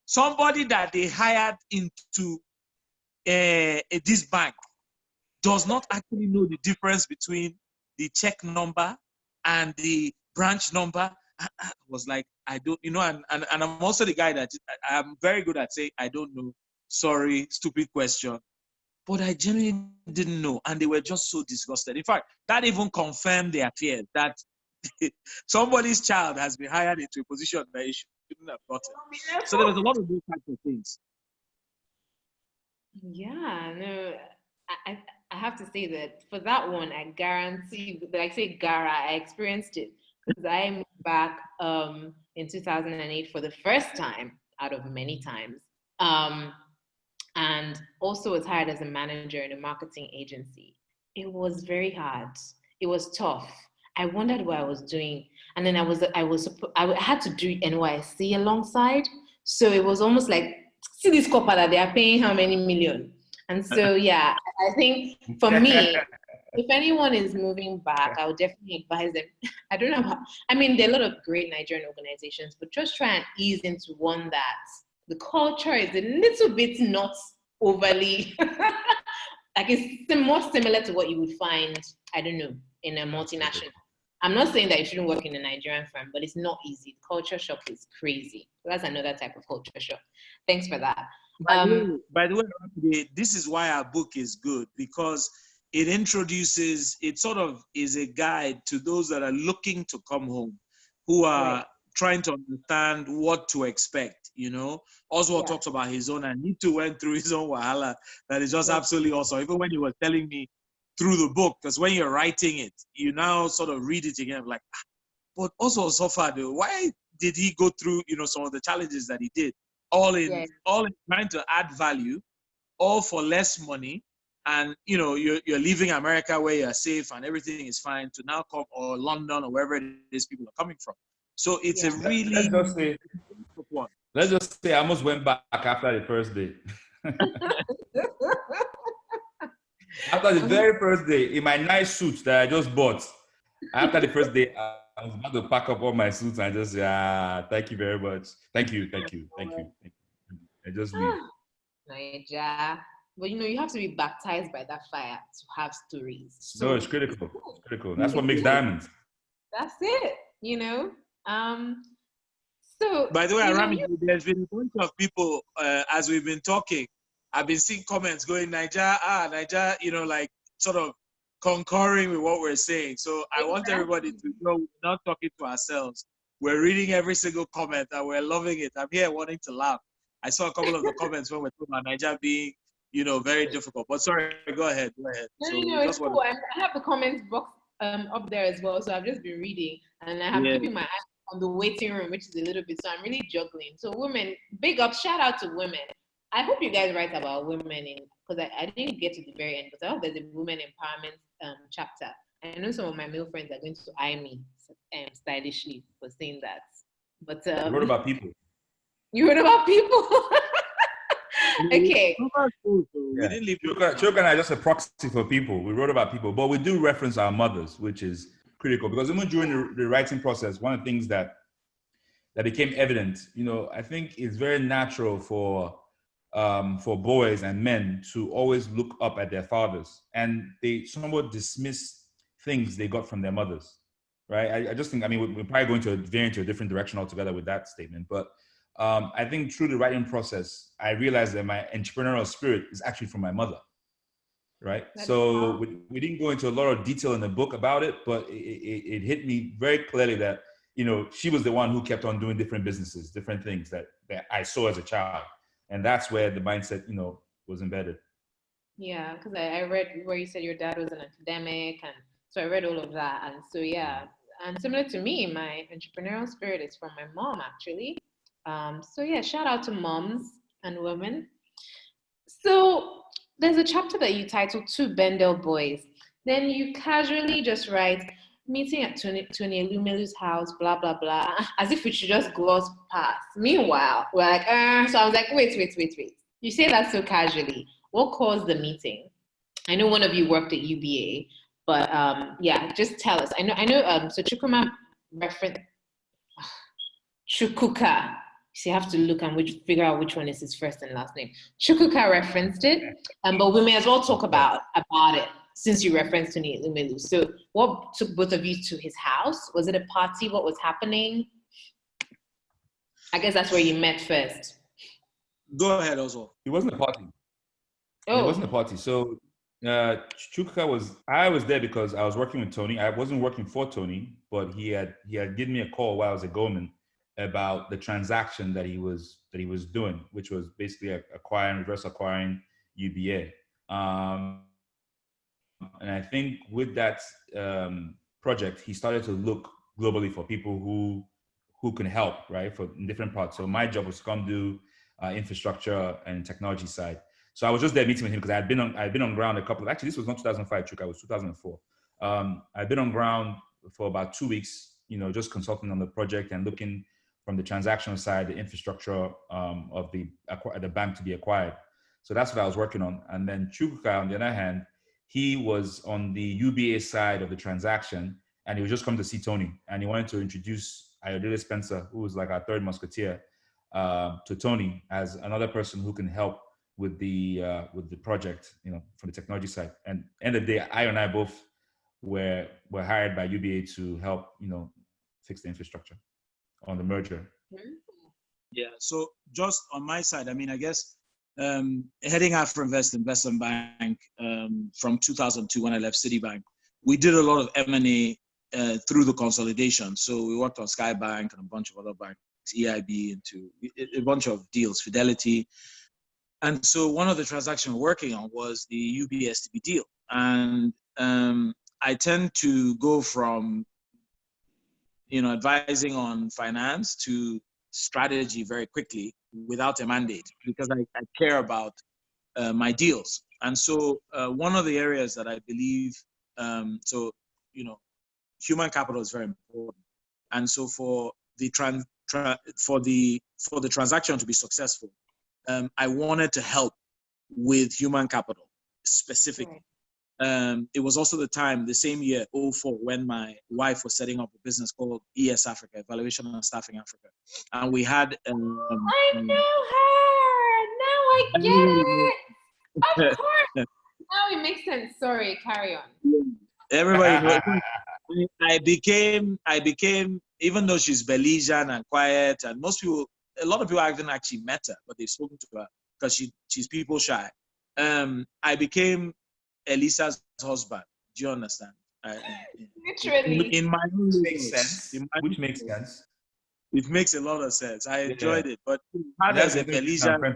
somebody that they hired into this bank does not actually know the difference between the check number and the branch number. I was like, I don't, and I'm also the guy that I'm very good at saying, I don't know, sorry, stupid question. But I genuinely didn't know. And they were just so disgusted. In fact, that even confirmed their fears that somebody's child has been hired into a position that he shouldn't have gotten. So there was a lot of those types of things. Yeah, no, I have to say that for that one, I guarantee, like say Gara, I experienced it because I moved back in 2008 for the first time out of many times. And also was hired as a manager in a marketing agency. It was very hard. It was tough. I wondered what I was doing. And then I had to do NYC alongside. So it was almost like, see this copper that they are paying how many million? And so, yeah, I think for me, if anyone is moving back, I would definitely advise them. I don't know how, there are a lot of great Nigerian organizations, but just try and ease into one that the culture is a little bit not overly, like it's more similar to what you would find, I don't know, in a multinational. I'm not saying that you shouldn't work in a Nigerian firm, but it's not easy. The culture shock is crazy. That's another type of culture shock. Thanks for that. By the way, this is why our book is good, because it sort of is a guide to those that are looking to come home, who are trying to understand what to expect, Oswald talks about his own, and he too went through his own wahala that is just absolutely awesome. Even when he was telling me through the book, because when you're writing it, you now sort of read it again, like, but also so far, though, why did he go through, some of the challenges that he did? All in trying to add value, all for less money. And, you're leaving America where you're safe and everything is fine to now come, or London or wherever it is people are coming from. So it's a really let's just say I almost went back after the first day. After the very first day, in my nice suit that I just bought, after the first day, I was about to pack up all my suits and just say, thank you very much. Thank you. I just leave. Nigeria. But you have to be baptized by that fire to have stories. So no, it's critical. It's critical. That's what makes diamonds. That's it, So, by the way, Aramide, there's been a bunch of people as we've been talking. I've been seeing comments going, Niger, like sort of concurring with what we're saying. So I want everybody to know we're not talking to ourselves. We're reading every single comment and we're loving it. I'm here wanting to laugh. I saw a couple of the comments when we're talking about Niger being, very difficult. But sorry, go ahead. No, it's cool. I have the comments box up there as well. So I've just been reading and I have keeping my eye on the waiting room, which is a little bit, so I'm really juggling. So women, big up, shout out to women. I hope you guys write about women because I didn't get to the very end, but I hope there's a women empowerment chapter. I know some of my male friends are going to eye me stylishly for saying that. But you wrote about people. You wrote about people? Okay. Chukuka and I are just a proxy for people. We wrote about people, but we do reference our mothers, which is critical, because even during the writing process, one of the things that became evident, I think it's very natural for for boys and men to always look up at their fathers, and they somewhat dismiss things they got from their mothers, right? I just think, I mean, we're probably going to veer into a different direction altogether with that statement, but I think through the writing process, I realized that my entrepreneurial spirit is actually from my mother, right? So we didn't go into a lot of detail in the book about it, but it hit me very clearly that, you know, she was the one who kept on doing different businesses, different things that I saw as a child. And that's where the mindset, you know, was embedded. Yeah, because I read where you said your dad was an academic, and so I read all of that. And so, yeah, and similar to me, my entrepreneurial spirit is from my mom, actually. So, yeah, shout out to moms and women. So there's a chapter that you titled Two Bendel Boys. Then you casually just write, meeting at Tony Elumelu's house, blah, blah, blah, as if we should just gloss past. Meanwhile, we're like, so I was like, wait. You say that so casually. What caused the meeting? I know one of you worked at UBA, but yeah, just tell us. I know. So Chukwuma referenced Chukuka. So you have to look and figure out which one is his first and last name. Chukuka referenced it, but we may as well talk about it since you referenced Tony Elumelu. So what took both of you to his house? Was it a party? What was happening? I guess that's where you met first. Go ahead, Oswald. It wasn't a party. Oh. It wasn't a party. So Chukuka I was there because I was working with Tony. I wasn't working for Tony, but he had given me a call while I was at Goldman about the transaction that he was doing, which was basically reverse acquiring UBA. And I think with that project, he started to look globally for people who can help, right, in different parts. So my job was to come do infrastructure and technology side. So I was just there meeting with him because I'd been on ground actually, this was not 2005, Chuka, it was 2004. I'd been on ground for about 2 weeks, you know, just consulting on the project and looking from the transactional side, the infrastructure of the bank to be acquired. So that's what I was working on. And then Chukuka, on the other hand, he was on the UBA side of the transaction, and he was just coming to see Tony, and he wanted to introduce Ayodele Spencer, who was like our third musketeer, to Tony as another person who can help with the project, you know, from the technology side. And end of the day, I both were hired by UBA to help, you know, fix the infrastructure on the merger. Yeah. So just on my side, I mean, I guess heading Afroinvest Investment Bank from 2002 when I left Citibank, we did a lot of M&A through the consolidation. So we worked on Skybank and a bunch of other banks, EIB, into a bunch of deals, Fidelity. And so one of the transactions we're working on was the UBSTB deal. And I tend to go from, you know, advising on finance to strategy very quickly without a mandate, because I care about my deals. And so one of the areas that I believe, so, you know, human capital is very important. And so for the transaction to be successful, I wanted to help with human capital specifically. Right. It was also the same year, 2004, when my wife was setting up a business called ES Africa, Evaluation and Staffing Africa. And we had... I know her! Now I get it! Of course! Now it makes sense. Sorry, carry on. Everybody knows. I became, even though she's Belizean and quiet, and a lot of people haven't actually met her, but they've spoken to her because she's people shy. I became Elisa's husband. Do you understand? Literally. In my own makes sense. Which makes sense. It makes a lot of sense. I enjoyed it, but how does a Belizean? I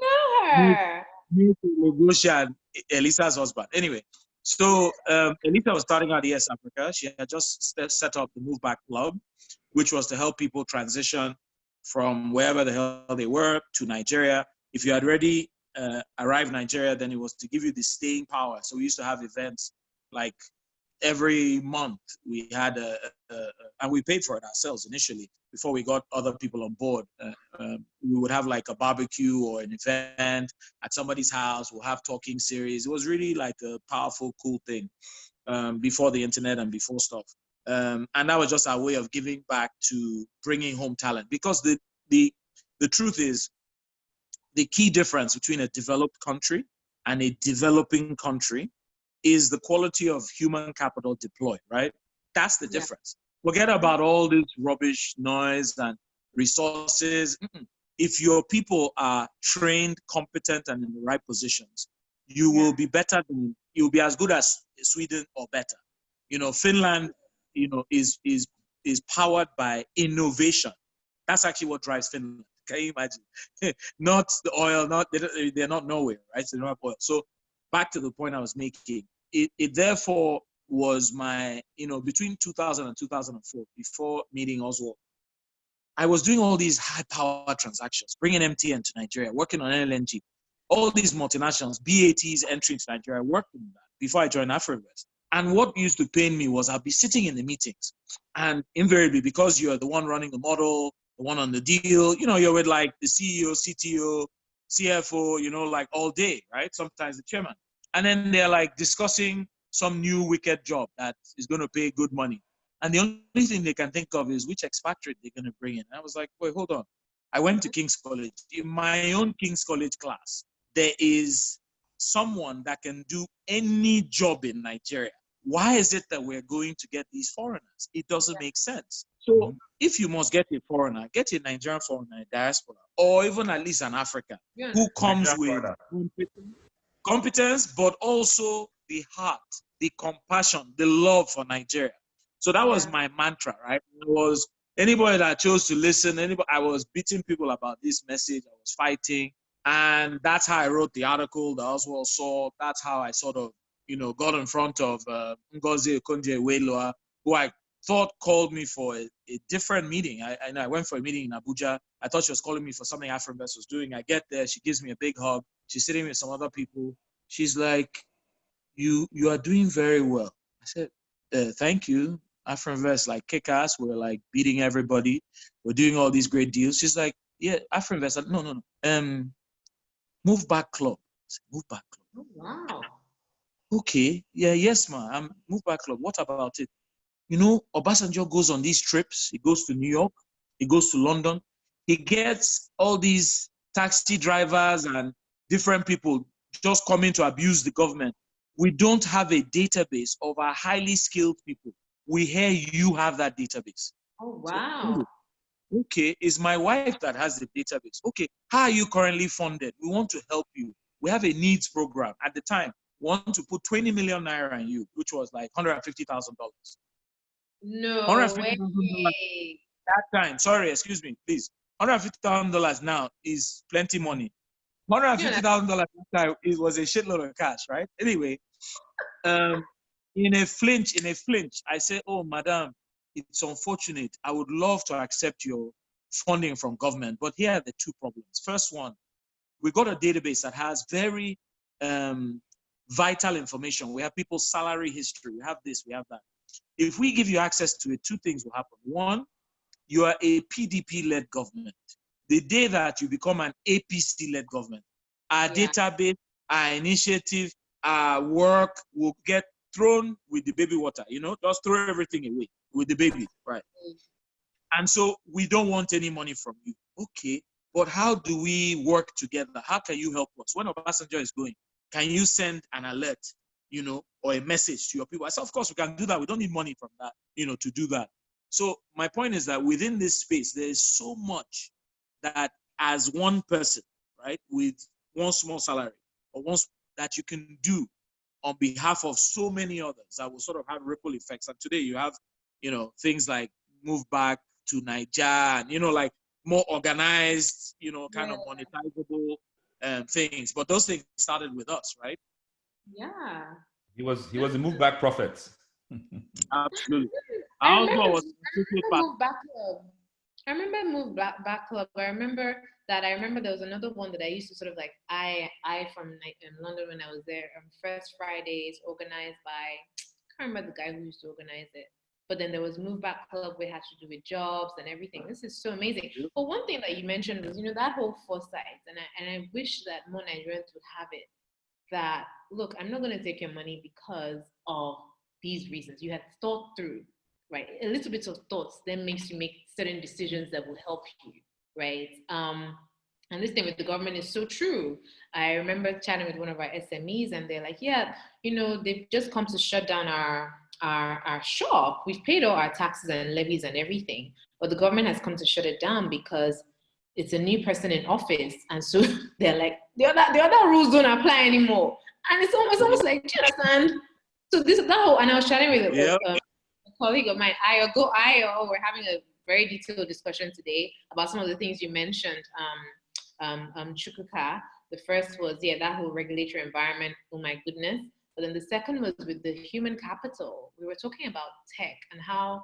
know her. Negotiate Elisa's husband. Anyway, so Elisa was starting out ES Africa. She had just set up the Move Back Club, which was to help people transition from wherever the hell they were to Nigeria. If you had already arrived in Nigeria, then it was to give you the staying power. So we used to have events like every month. We had and we paid for it ourselves initially before we got other people on board. We would have like a barbecue or an event at somebody's house. We'll have talking series. It was really like a powerful, cool thing before the internet and before stuff. And that was just our way of giving back to bringing home talent. Because the truth is, the key difference between a developed country and a developing country is the quality of human capital deployed, right? That's the difference. Forget about all this rubbish, noise, and resources. If your people are trained, competent, and in the right positions, you will be better than, you'll be as good as Sweden or better. You know, Finland, you know, is powered by innovation. That's actually what drives Finland. Can you imagine? Not the oil, they're not Norway, right? So they don't have oil. So back to the point I was making, it therefore was my, you know, between 2000 and 2004, before meeting Oswald, I was doing all these high power transactions, bringing MTN to Nigeria, working on LNG, all these multinationals, BATs entering to Nigeria, I worked on that before I joined Afrinvest. And what used to pain me was I'd be sitting in the meetings, and invariably, because you're the one running the model, the one on the deal, you know, you're with like the CEO, CTO, CFO, you know, like all day, right? Sometimes the chairman. And then they're like discussing some new wicked job that is going to pay good money. And the only thing they can think of is which expatriate they're going to bring in. And I was like, wait, hold on. I went to King's College. In my own King's College class, there is someone that can do any job in Nigeria. Why is it that we're going to get these foreigners? It doesn't make sense. So if you must get a foreigner, get a Nigerian foreigner, a diaspora, or even at least an African who comes with competence, but also the heart, the compassion, the love for Nigeria. So that was my mantra, right? It was anybody that chose to listen, I was beating people about this message, I was fighting. And that's how I wrote the article that Oswald saw. That's how I sort of, you know, got in front of Ngozi Okonjo-Iweala, who I thought called me for a different meeting. I went for a meeting in Abuja. I thought she was calling me for something Afrinvest was doing. I get there, she gives me a big hug. She's sitting with some other people. She's like, you are doing very well. I said, thank you. Afrinvest, like kick ass. We're like beating everybody. We're doing all these great deals. She's like, yeah, Afrinvest. No. Move Back Club. I said, Move Back Club. Oh, wow. Okay. Yeah, yes, ma. Move Back Club. What about it? You know, Obasanjo goes on these trips. He goes to New York. He goes to London. He gets all these taxi drivers and different people just coming to abuse the government. We don't have a database of our highly skilled people. We hear you have that database. Oh, wow. So, okay, it's my wife that has the database. Okay, how are you currently funded? We want to help you. We have a needs program. At the time, we want to put 20 million naira in you, which was like $150,000. No way. That time, sorry, excuse me, please. $150,000 now is plenty money. $150,000 that time, it was a shitload of cash, right? Anyway, in a flinch, I say, oh, madam, it's unfortunate. I would love to accept your funding from government, but here are the two problems. First one, we got a database that has very vital information. We have people's salary history. We have this, we have that. If we give you access to it, two things will happen. One, you are a PDP-led government. The day that you become an APC-led government, our database, our initiative, our work will get thrown with the baby water, you know, just throw everything away with the baby, right? And so we don't want any money from you. Okay, but how do we work together? How can you help us? When Obasanjo is going, can you send an alert, you know, or a message to your people? I said, of course, we can do that. We don't need money from that, you know, to do that. So my point is that within this space, there is so much that as one person, right, with one small salary or one that you can do on behalf of so many others that will sort of have ripple effects. And today you have, you know, things like Move Back to Niger, and, you know, like more organized, you know, kind of monetizable things. But those things started with us, right? Yeah. He was a Move Back prophet. Absolutely. I remember Move Back Club. I remember there was another one that I used to sort of like, I from London when I was there, First Fridays organized by, I can't remember the guy who used to organize it. But then there was Move Back Club, we had to do with jobs and everything. This is so amazing. But one thing that you mentioned was, you know, that whole foresight, and I wish that more Nigerians would have it, that, look, I'm not going to take your money because of these reasons. You had thought through, right? A little bit of thoughts then makes you make certain decisions that will help you, right? And this thing with the government is so true. I remember chatting with one of our SMEs, and they're like, "Yeah, they've just come to shut down our shop. We've paid all our taxes and levies and everything, but the government has come to shut it down because it's a new person in office, and so they're like, the other rules don't apply anymore." And it's almost like, do you understand? So and I was chatting with a colleague of mine, Ayo. We're having a very detailed discussion today about some of the things you mentioned, Chukuka. The first was, that whole regulatory environment, oh my goodness. But then the second was with the human capital. We were talking about tech and how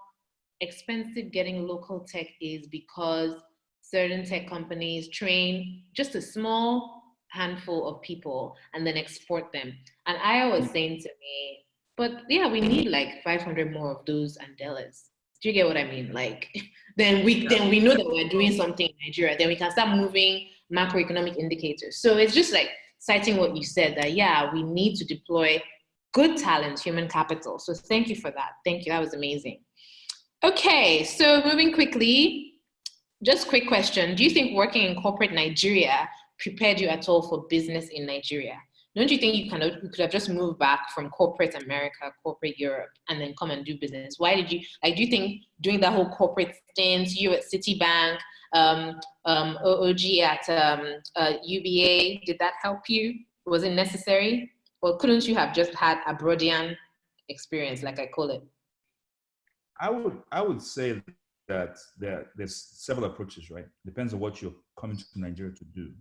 expensive getting local tech is because certain tech companies train just a small handful of people and then export them. And I was saying to me, but yeah, we need like 500 more of those Andelas. Do you get what I mean? Like, then we know that we're doing something in Nigeria. Then we can start moving macroeconomic indicators. So it's just like citing what you said that, we need to deploy good talent, human capital. So thank you for that. Thank you. That was amazing. Okay, so moving quickly, just quick question. Do you think working in corporate Nigeria prepared you at all for business in Nigeria? Don't you think you could have just moved back from corporate America, corporate Europe, and then come and do business? Why did you, do you think doing that whole corporate stint, you at Citibank, OOG at UBA, did that help you? Was it necessary? Or couldn't you have just had a Brodian experience, like I call it? I would say that there's several approaches, right? Depends on what you're coming to Nigeria to do.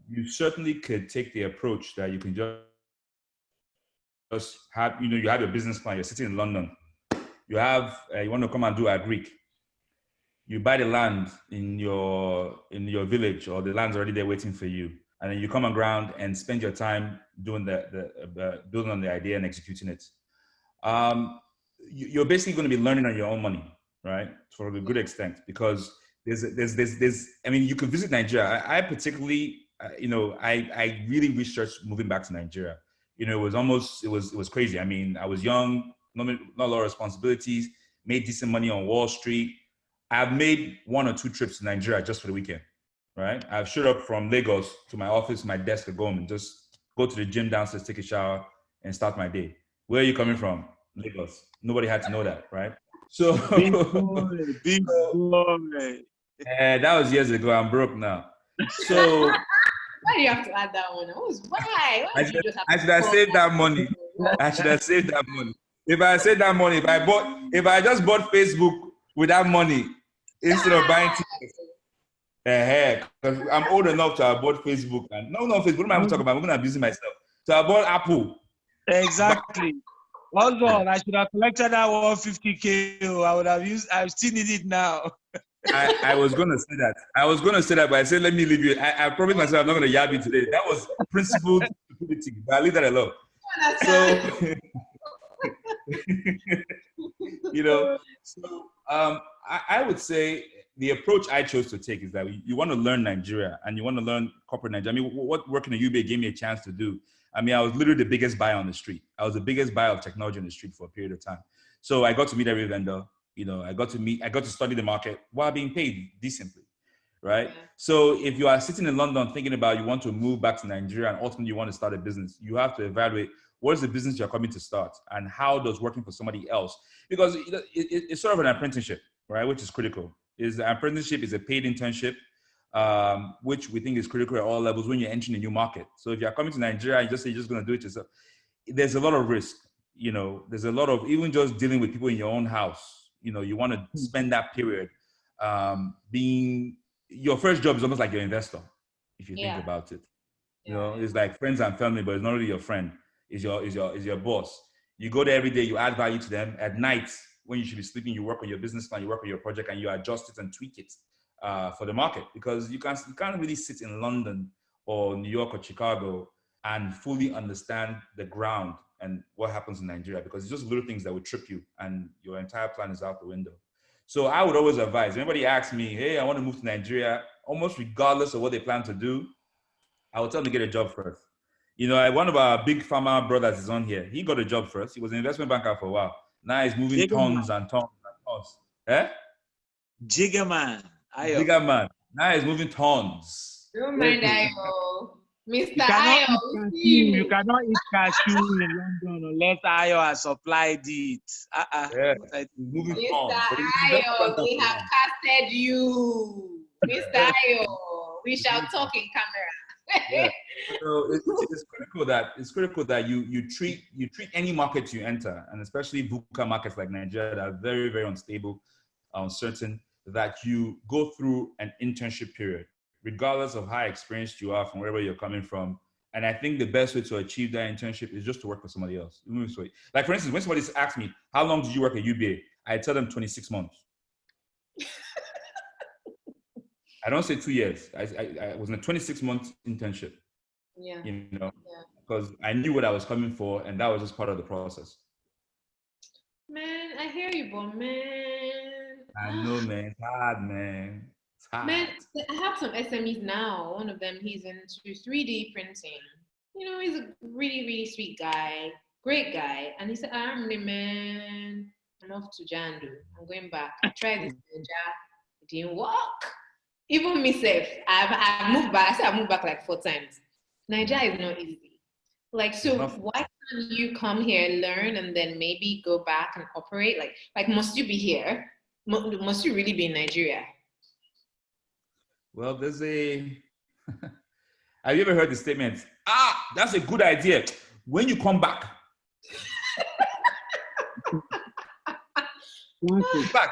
You certainly could take the approach that you can just have, you have your business plan, you're sitting in London, you want to come and do a Greek. You buy the land in your village, or the land's already there waiting for you. And then you come on ground and spend your time doing the building on the idea and executing it. You're basically going to be learning on your own money, right? For a good extent, because there's I mean, you could visit Nigeria. I particularly, I really researched moving back to Nigeria. It was crazy. I mean, I was young, not a lot of responsibilities, made decent money on Wall Street. I've made 1 or 2 trips to Nigeria just for the weekend, right? I've showed up from Lagos to my office, my desk at home, and just go to the gym downstairs, take a shower, and start my day. Where are you coming from? Lagos. Nobody had to know that, right? So big boy. That was years ago. I'm broke now. So why do you have to add that one? Why? I should have saved that money. I should have saved that money. If I saved that money, if I just bought Facebook with that money instead of buying tickets. Because I'm old enough to have bought Facebook. And no, Facebook. What am I talking about? I'm going to abuse myself. So I bought Apple. Exactly. Also, I should have collected that 150K. I've still need it now. I was going to say that. But I said, let me leave you. I promised myself I'm not going to yab you today. That was principled stupidity. But I leave that alone. So, I would say the approach I chose to take is that you want to learn Nigeria and you want to learn corporate Nigeria. I mean, what working at UBA gave me a chance to do. I mean, I was literally the biggest buyer on the street. I was the biggest buyer of technology on the street for a period of time. So I got to meet every vendor. I got to study the market while being paid decently, right? Yeah. So if you are sitting in London thinking about you want to move back to Nigeria and ultimately you want to start a business, you have to evaluate what is the business you're coming to start and how does working for somebody else, because it's sort of an apprenticeship, right? Which is critical. An apprenticeship is a paid internship, which we think is critical at all levels when you're entering a new market. So if you're coming to Nigeria and you're just going to do it yourself, there's a lot of risk. There's a lot of, even just dealing with people in your own house, you want to spend that period being, your first job is almost like your investor, if you think about it. It's like friends and family, but it's not really your friend. Is your boss. You go there every day, you add value to them. At night, when you should be sleeping, you work on your business plan, you work on your project, and you adjust it and tweak it for the market, because you can't really sit in London or New York or Chicago and fully understand the ground and what happens in Nigeria, because it's just little things that would trip you and your entire plan is out the window. So I would always advise, anybody asks me, hey, I want to move to Nigeria, almost regardless of what they plan to do, I would tell them to get a job first. One of our big pharma brothers is on here. He got a job first. He was an investment banker for a while. Now he's moving tons and tons and tons. Jigger man. Jigger man. Now he's moving tons. Don't mind Ayo. Mr. You cannot Ayo, eat we cashew. see you. You cannot eat cashew in London unless Ayo has supplied it. Yeah, What I he's moving Mr. tons. But he's very Ayo, they have casted you. Mr. Ayo, we shall talk in camera. Yeah. So it's critical that you treat any market you enter, and especially VUCA markets like Nigeria that are very, very unstable, uncertain, that you go through an internship period, regardless of how experienced you are from wherever you're coming from. And I think the best way to achieve that internship is just to work for somebody else. Like for instance, when somebody asks me, how long did you work at UBA? I tell them 26 months. I don't say 2 years. I was in a 26-month internship. Yeah. You know, because I knew what I was coming for, and that was just part of the process. Man, I hear you, but man. I know, man. It's hard, man. It's hard. Man, I have some SMEs now. One of them, he's into 3D printing. You know, he's a really, really sweet guy, great guy. And he said, man, I'm off to Jandu. I'm going back. I tried this job. It didn't work. Even myself, I've moved back. I said I moved back like 4 times. Nigeria is not easy. Like, so why can't you come here, learn, and then maybe go back and operate? Like must you be here? Must you really be in Nigeria? Well, there's a. Have you ever heard the statement? That's a good idea. When you come back. Back.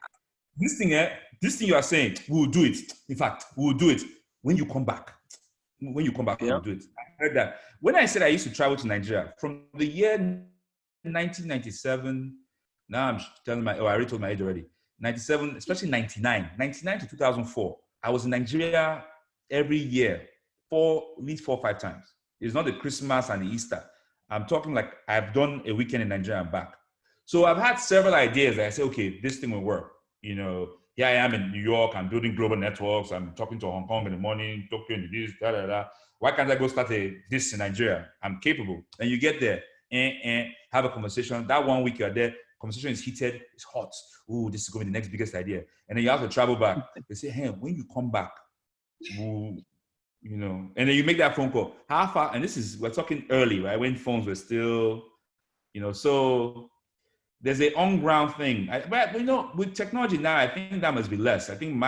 This thing you are saying, we will do it. In fact, we will do it when you come back. When you come back, we'll do it. I heard that. When I said I used to travel to Nigeria from the year 1997, now I'm telling I already told my age already. 97, especially 99 to 2004. I was in Nigeria every year, at least 4 or 5 times. It's not the Christmas and the Easter. I'm talking like I've done a weekend in Nigeria and back. So I've had several ideas that I say, okay, this thing will work. You know, here I am in New York, I'm building global networks, I'm talking to Hong Kong in the morning, Tokyo in the this, da, da, da. Why can't I go start this in Nigeria? I'm capable. And you get there and have a conversation. That 1 week you're there, conversation is heated, it's hot. Ooh, this is going to be the next biggest idea. And then you have to travel back. They say, hey, when you come back, ooh, you know, and then you make that phone call. How far? And we're talking early, right? When phones were still, you know, so there's an on-ground thing. But you know, with technology now, I think that must be less. I think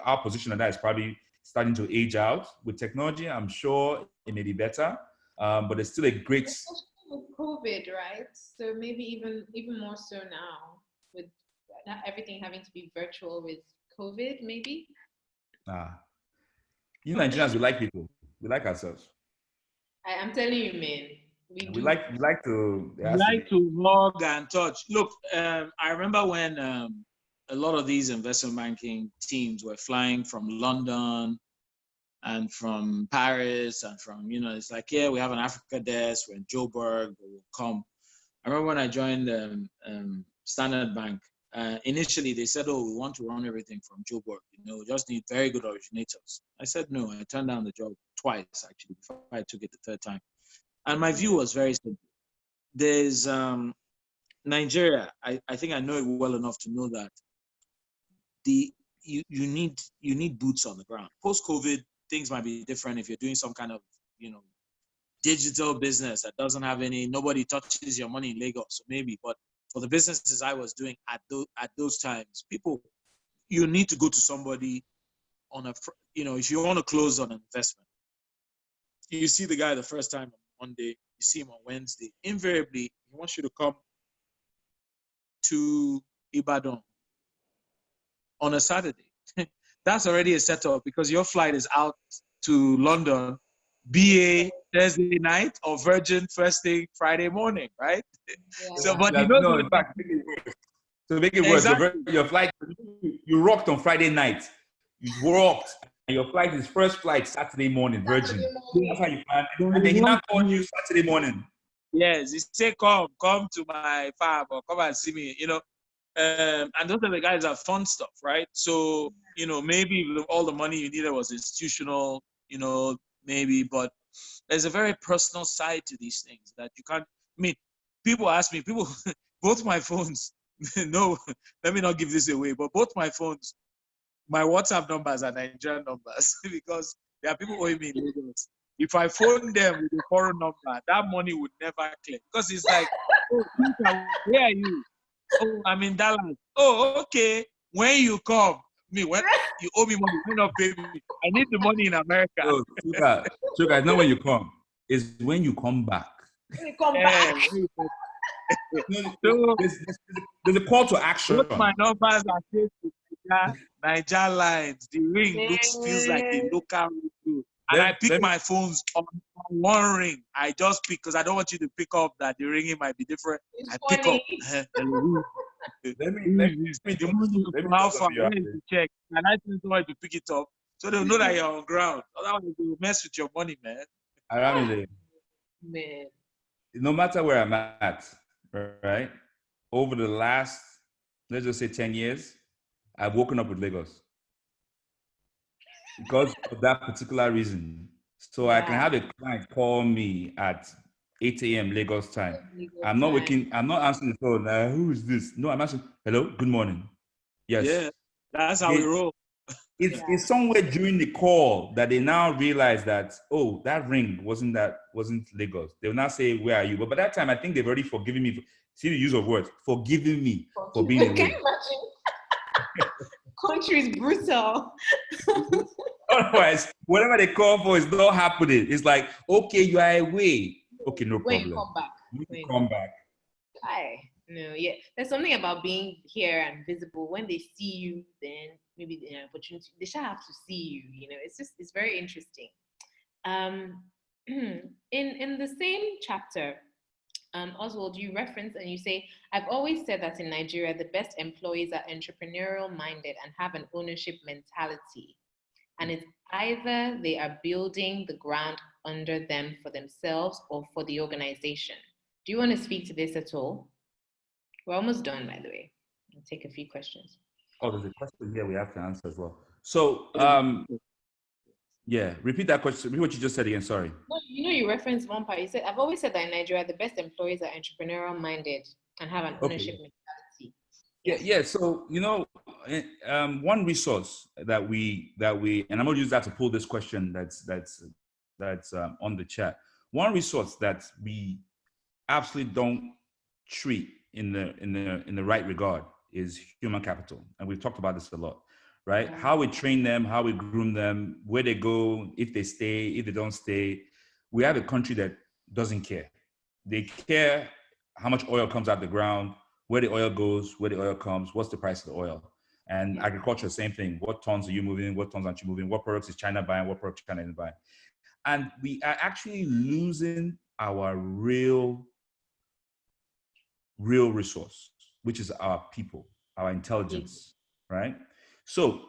our position on that is probably starting to age out. With technology, I'm sure it may be better, but it's still a great. Especially with COVID, right? So maybe even more so now with not everything having to be virtual with COVID, maybe. You Nigerians, we like people. We like ourselves. I'm telling you, man. We like to hug and touch. Look, I remember when a lot of these investment banking teams were flying from London and from Paris and from, you know, it's like, yeah, we have an Africa desk, we're in Joburg, we'll come. I remember when I joined Standard Bank, initially they said, oh, we want to run everything from Joburg, you know, we just need very good originators. I said no. I turned down the job twice, actually, before I took it the 3rd time. And my view was very simple. There's Nigeria. I think I know it well enough to know that you need boots on the ground. Post-COVID, things might be different if you're doing some kind of, you know, digital business that doesn't have nobody touches your money in Lagos, so maybe. But for the businesses I was doing at those times, you need to go to somebody on if you want to close on an investment. You see the guy the first time on Monday, you see him on Wednesday. Invariably, he wants you to come to Ibadan on a Saturday. That's already a setup because your flight is out to London, BA Thursday night or Virgin first thing Friday morning, right? Yeah. So, but no, in fact, to make it worse, your flight, you rocked on Friday night. You rocked. And your flight is first flight Saturday morning, Virgin. That's how you plan. And then he now called you Saturday morning. Yes, he said, come to my farm or come and see me, you know. And those are the guys that fund stuff, right? So, you know, maybe all the money you needed was institutional, you know, maybe, but there's a very personal side to these things that you can't, people ask me, both my phones, no, let me not give this away, but both my phones, my WhatsApp numbers are Nigerian numbers because there are people owing me in Lagos. If I phone them with a foreign number, that money would never clear because it's like, oh, Peter, where are you? Oh, I'm in Dallas. Oh, okay. When you come, when you owe me money, you not pay me. I need the money in America. So, Chuka, it's not when you come. It's when you come back. When you come back. So, there's a call to action. both my numbers are saved to Niger lines. The ring feels like a local radio. And I pick my phones on one ring. I just pick because I don't want you to pick up that the ringing might be different. I pick up. Let me how far to check. And I just want to pick it up so they'll know that you're on ground. Otherwise, they will mess with your money, man. Aramide, man. No matter where I'm at, right? Over the last, let's just say 10 years, I've woken up with Lagos because of that particular reason. So I can have a client call me at 8 a.m. Lagos time. I'm not answering the phone. Who is this? No, I'm answering, hello, good morning. Yes. Yeah, that's how we roll. It's somewhere during the call that they now realize that, oh, that ring wasn't Lagos. They'll now say, where are you? But by that time, I think they've already forgiven me. See the use of words, forgiving me for being away. Can you imagine? Country is brutal. Otherwise, whatever they call for is not happening. It's like, okay, you are away. Okay, no problem. When you come back. You come back. Hi. No, yeah. There's something about being here and visible. When they see you, then maybe the opportunity, they shall have to see you. It's very interesting. In the same chapter, Oswald, you reference and you say, I've always said that in Nigeria, the best employees are entrepreneurial minded and have an ownership mentality. And it's either they are building the ground under them for themselves or for the organization. Do you want to speak to this at all? We're almost done, by the way. I'll take a few questions. Oh, there's a question here we have to answer as well. So, yeah, repeat that question. Repeat what you just said again. Sorry. No, you referenced one part. You said, I've always said that in Nigeria, the best employees are entrepreneurial minded and have an ownership mentality. Yeah. So, one resource that we, and I'm going to use that to pull this question that's on the chat. One resource that we absolutely don't treat in the right regard is human capital, and we've talked about this a lot, right? How we train them, how we groom them, where they go, if they stay, if they don't stay. We have a country that doesn't care. They care how much oil comes out the ground, where the oil goes, where the oil comes, what's the price of the oil. And agriculture, same thing. What tons are you moving? What tons aren't you moving? What products is China buying? What products China isn't buying? And we are actually losing our real resource, which is our people, our intelligence, right? So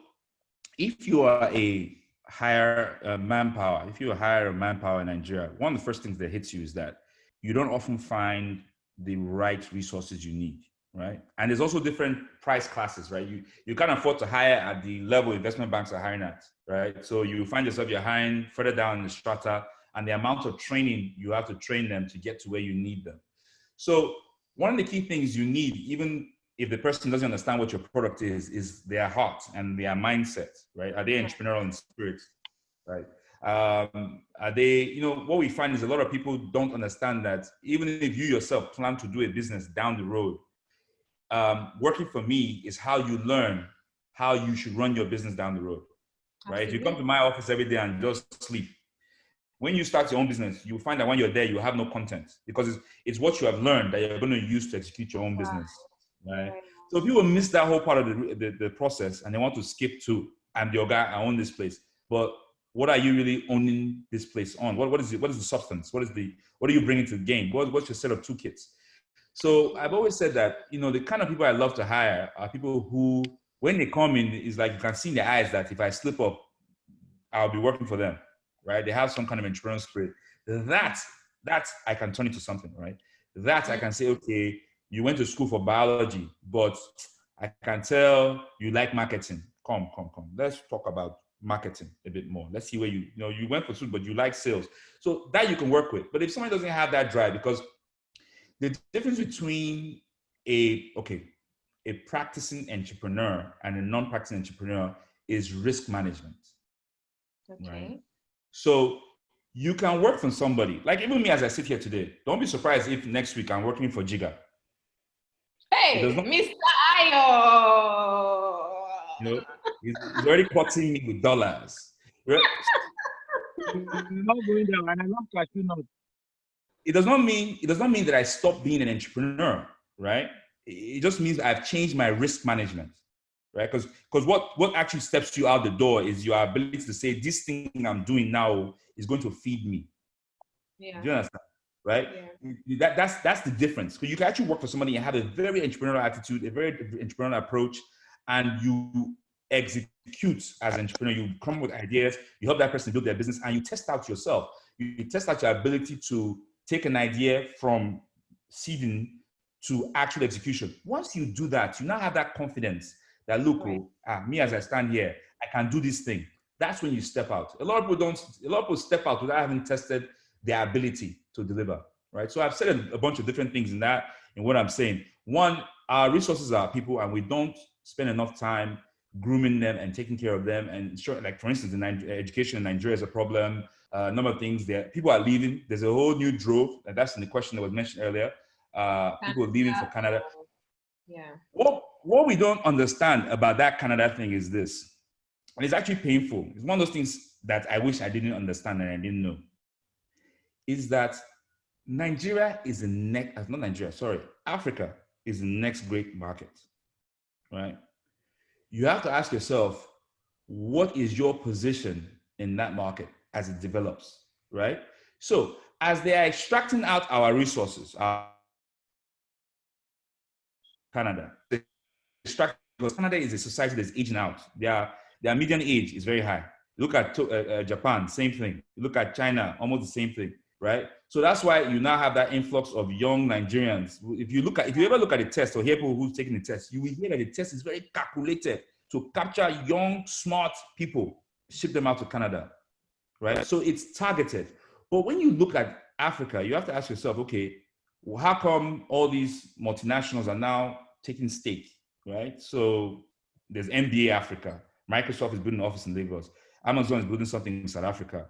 if you are a higher manpower, if you hire a manpower in Nigeria, one of the first things that hits you is that you don't often find the right resources you need, right? And there's also different price classes, right? You can't afford to hire at the level investment banks are hiring at, right? So you find yourself, you're hiring further down in the strata, and the amount of training you have to train them to get to where you need them. So one of the key things you need, even if the person doesn't understand what your product is their heart and their mindset, right? Are they entrepreneurial in spirit, right? Are they, what we find is a lot of people don't understand that even if you yourself plan to do a business down the road, working for me is how you learn how you should run your business down the road, right? Absolutely. If you come to my office every day and just sleep, when you start your own business, you'll find that when you're there, you have no content because it's what you have learned that you're going to use to execute your own business, right? So people miss that whole part of the process and they want to skip to, I'm the guy, I own this place. But what are you really owning this place on? What is it? What is the substance? What are you bringing to the game? What's your set of toolkits? So I've always said that, the kind of people I love to hire are people who, when they come in, it's like you can see in their eyes that if I slip up, I'll be working for them. Right? They have some kind of entrepreneurial spirit. That I can turn into something, right? That I can say, okay, you went to school for biology, but I can tell you like marketing. Come. Let's talk about marketing a bit more. Let's see where you went for school, but you like sales. So that you can work with. But if somebody doesn't have that drive, because the difference between a practicing entrepreneur and a non-practicing entrepreneur is risk management. Okay. Right? So you can work for somebody, like even me as I sit here today. Don't be surprised if next week I'm working for Jiga. Hey, Mr. Ayo. You know, he's already quoting me with dollars. Right? Not going there, and I love cashew nuts. It does not mean that I stop being an entrepreneur, right? It just means I've changed my risk management, right? Because what actually steps you out the door is your ability to say, this thing I'm doing now is going to feed me. Yeah. Do you understand? Right? Yeah. That's the difference. Because you can actually work for somebody and have a very entrepreneurial attitude, a very entrepreneurial approach, and you execute as an entrepreneur. You come up with ideas, you help that person build their business, and you test out yourself. You test out your ability to take an idea from seeding to actual execution. Once you do that, you now have that confidence that, look, me as I stand here, I can do this thing. That's when you step out. A lot of people step out without having tested their ability to deliver, right? So I've said a bunch of different things in what I'm saying. One, our resources are people, and we don't spend enough time grooming them and taking care of them. And sure, like for instance, education in Nigeria is a problem. A number of things there. People are leaving. There's a whole new drove, and that's in the question that was mentioned earlier. People are leaving for Canada. Yeah. What we don't understand about that Canada thing is this, and it's actually painful. It's one of those things that I wish I didn't understand and I didn't know. Is that Africa is the next great market, right? You have to ask yourself, what is your position in that market as it develops, right? So as they are extracting out our resources, Canada, because Canada is a society that's aging out. Their median age is very high. Look at Japan, same thing. Look at China, almost the same thing, right? So that's why you now have that influx of young Nigerians. If you ever look at the test or hear people who's taking the test, you will hear that the test is very calculated to capture young, smart people, ship them out to Canada, right? So it's targeted. But when you look at Africa, you have to ask yourself, okay, well, how come all these multinationals are now taking stake, right? So there's NBA Africa. Microsoft is building an office in Lagos. Amazon is building something in South Africa.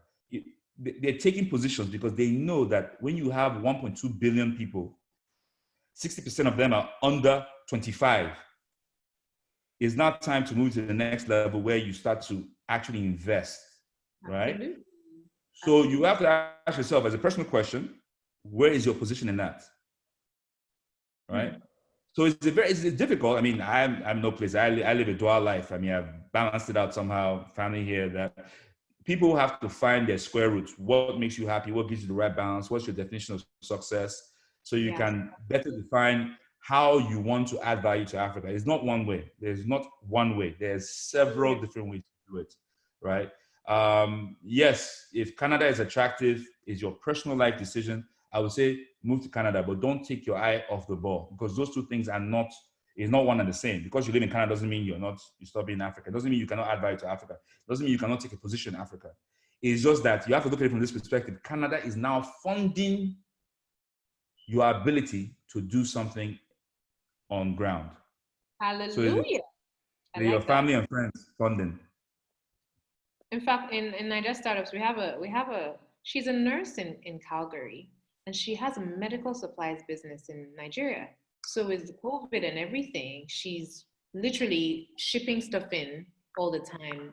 They're taking positions because they know that when you have 1.2 billion people, 60% of them are under 25. It's now time to move to the next level where you start to actually invest, right? Absolutely. So you have to ask yourself as a personal question, where is your position in that, right? Mm-hmm. So it's difficult. I mean, I'm no place. I live a dual life. I mean, I've balanced it out somehow, family here, that people have to find their square roots. What makes you happy? What gives you the right balance? What's your definition of success? So you can better define how you want to add value to Africa. It's not one way. There's not one way. There's several different ways to do it, right? Yes, if Canada is attractive, is your personal life decision, I would say move to Canada, but don't take your eye off the ball, because those two things is not one and the same. Because you live in Canada doesn't mean you stop being African. It doesn't mean you cannot add value to Africa. It doesn't mean you cannot take a position in Africa. It's just that you have to look at it from this perspective. Canada is now funding your ability to do something on ground. Hallelujah. So your family and friends funding. In fact, in Nigeria startups, we have she's a nurse in Calgary, and she has a medical supplies business in Nigeria. So with COVID and everything, she's literally shipping stuff in all the time,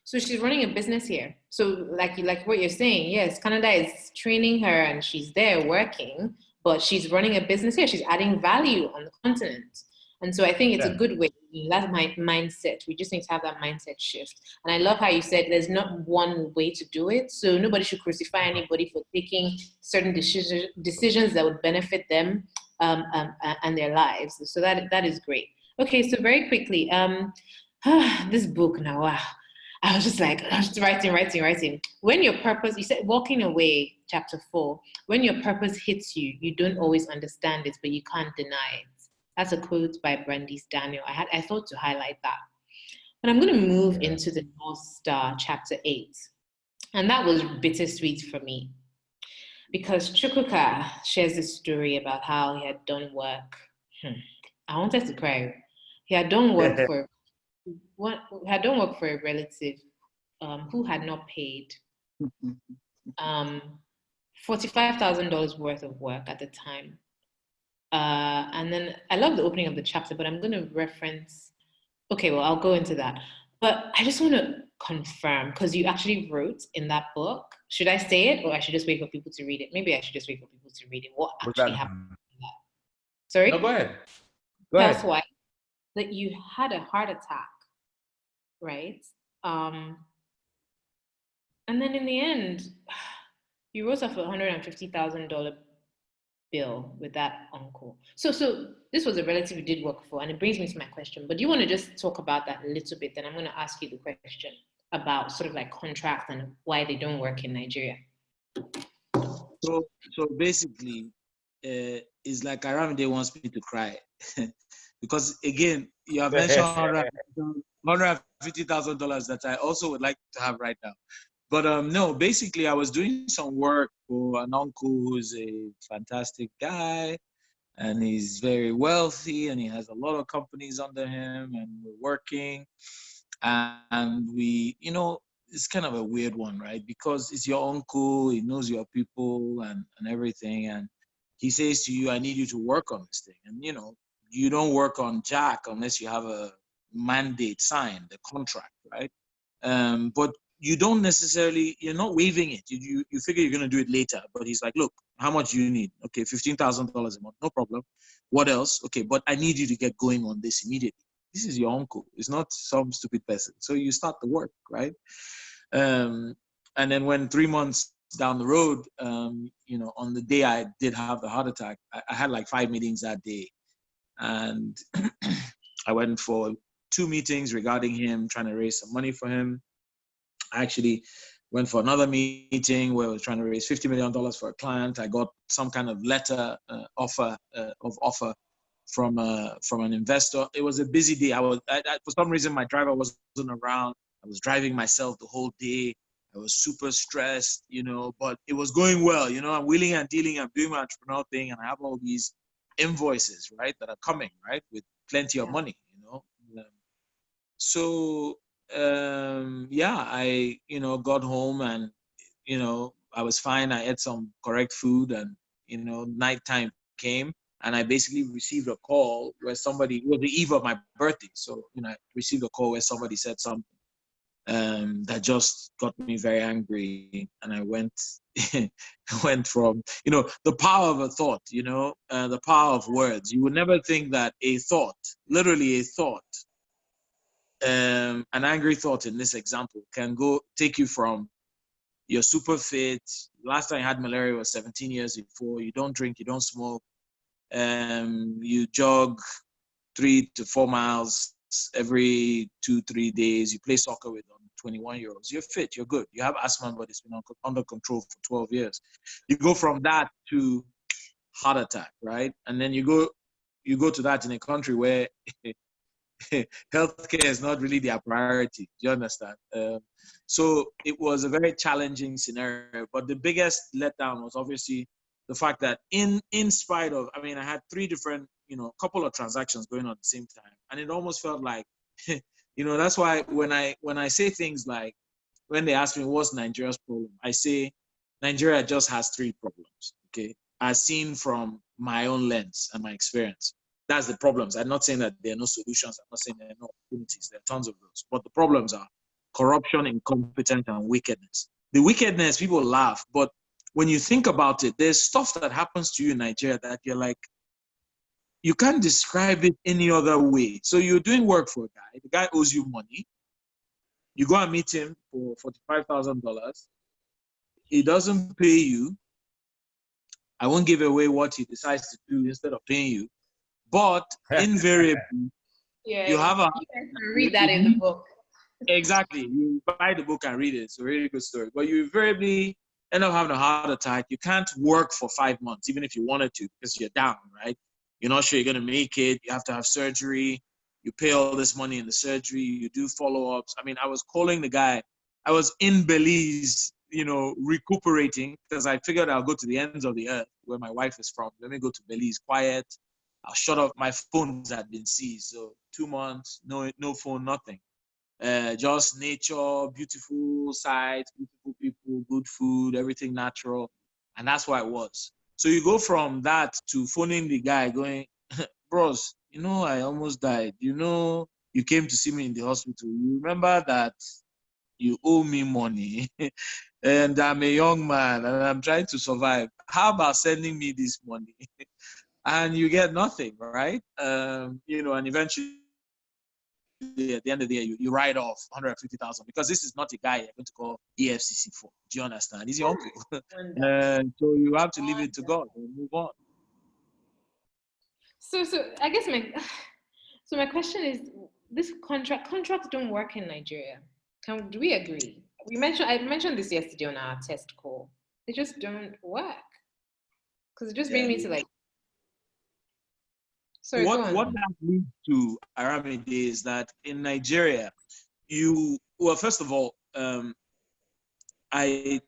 So she's running a business here. So like what you're saying, yes, Canada is training her and she's there working, but she's running a business here. She's adding value on the continent. And so I think it's a good way. That's my mindset. We just need to have that mindset shift. And I love how you said there's not one way to do it. So nobody should crucify anybody for taking certain decisions that would benefit them and their lives. So that is great. Okay, so very quickly, this book now, wow. I was just writing. When your purpose, you said walking away, chapter 4, when your purpose hits you, you don't always understand it, but you can't deny it. That's a quote by Brandeis Daniel. I thought to highlight that. But I'm going to move into the North Star, chapter 8. And that was bittersweet for me. Because Chukuka shares this story about how he had done work. I wanted to cry. He had done work for had done work for a relative who had not paid $45,000 worth of work at the time. And then I love the opening of the chapter, but I'm going to reference. Okay, well, I'll go into that. But I just want to confirm, because you actually wrote in that book, should I say it or I should just wait for people to read it? Maybe I should just wait for people to read it. What actually happened? Sorry? No, go ahead. Go Health ahead. wise, that you had a heart attack, right? And then in the end, you wrote off a $150,000 bill with that uncle. So this was a relative you did work for, and it brings me to my question. But do you want to just talk about that a little bit? Then I'm going to ask you the question about sort of like contracts and why they don't work in Nigeria. So basically, it's like Aramide wants me to cry because again, you have mentioned $150,000 that I also would like to have right now. But no, basically, I was doing some work for an uncle who's a fantastic guy, and he's very wealthy, and he has a lot of companies under him, and we're working, and we, it's kind of a weird one, right? Because it's your uncle, he knows your people and everything, and he says to you, I need you to work on this thing. And, you don't work on Jack unless you have a mandate signed, the contract, right? But you don't necessarily, you're not waiving it. You figure you're going to do it later. But he's like, look, how much do you need? Okay, $15,000 a month, no problem. What else? Okay, but I need you to get going on this immediately. This is your uncle. It's not some stupid person. So you start the work, right? And then when 3 months down the road, on the day I did have the heart attack, I had like 5 meetings that day. And I went for 2 meetings regarding him, trying to raise some money for him. I actually went for another meeting where I was trying to raise $50 million for a client. I got some kind of letter offer from an investor. It was a busy day. For some reason, my driver wasn't around. I was driving myself the whole day. I was super stressed, but it was going well. I'm wheeling and dealing. I'm doing my entrepreneurial thing, and I have all these invoices, right, that are coming, right, with plenty of money, So I got home, and I was fine. I ate some correct food, and nighttime came, and I basically received a call where somebody, it was the eve of my birthday, so I received a call where somebody said something that just got me very angry, and I went from the power of a thought, the power of words. You would never think that a thought, literally a thought, an angry thought in this example, can take you from you're super fit. Last time I had malaria was 17 years before. You don't drink, you don't smoke. You jog 3 to 4 miles every 2-3 days. You play soccer with 21-year-olds. You're fit, you're good. You have asthma, but it's been under control for 12 years. You go from that to heart attack, right? And then you go to that in a country where healthcare is not really their priority. Do you understand? So it was a very challenging scenario. But the biggest letdown was obviously the fact that in spite of, I had 3 different, couple of transactions going on at the same time. And it almost felt like, that's why when I say things like, when they ask me what's Nigeria's problem, I say Nigeria just has 3 problems, okay? As seen from my own lens and my experience. That's the problems. I'm not saying that there are no solutions. I'm not saying there are no opportunities. There are tons of those. But the problems are corruption, incompetence, and wickedness. The wickedness, people laugh. But when you think about it, there's stuff that happens to you in Nigeria that you're like, you can't describe it any other way. So you're doing work for a guy. The guy owes you money. You go and meet him for $45,000. He doesn't pay you. I won't give away what he decides to do instead of paying you. But invariably, you have you guys can read that in the book. Exactly. You buy the book and read it. It's a really good story. But you invariably end up having a heart attack. You can't work for 5 months, even if you wanted to, because you're down, right? You're not sure you're going to make it. You have to have surgery. You pay all this money in the surgery. You do follow-ups. I was calling the guy. I was in Belize, recuperating, because I figured I'll go to the ends of the earth where my wife is from. Let me go to Belize quiet. I was shut off. My phones had been seized. So 2 months, no phone, nothing. Just nature, beautiful sights, beautiful people, good food, everything natural. And that's why it was. So you go from that to phoning the guy going, bros, you know, I almost died. You know, you came to see me in the hospital. You remember that you owe me money and I'm a young man and I'm trying to survive. How about sending me this money? And you get nothing, right? You know, and eventually at the end of the day, you write off 150,000 because this is not a guy you're going to call EFCC for. Do you understand? He's your uncle. And so you have to leave it to God and move on. So I guess my question is, this contracts don't work in Nigeria. Do we agree? I mentioned this yesterday on our test call. They just don't work. Because it just brings me to like. Sorry, what that leads to, Aramide, is that in Nigeria, first of all, I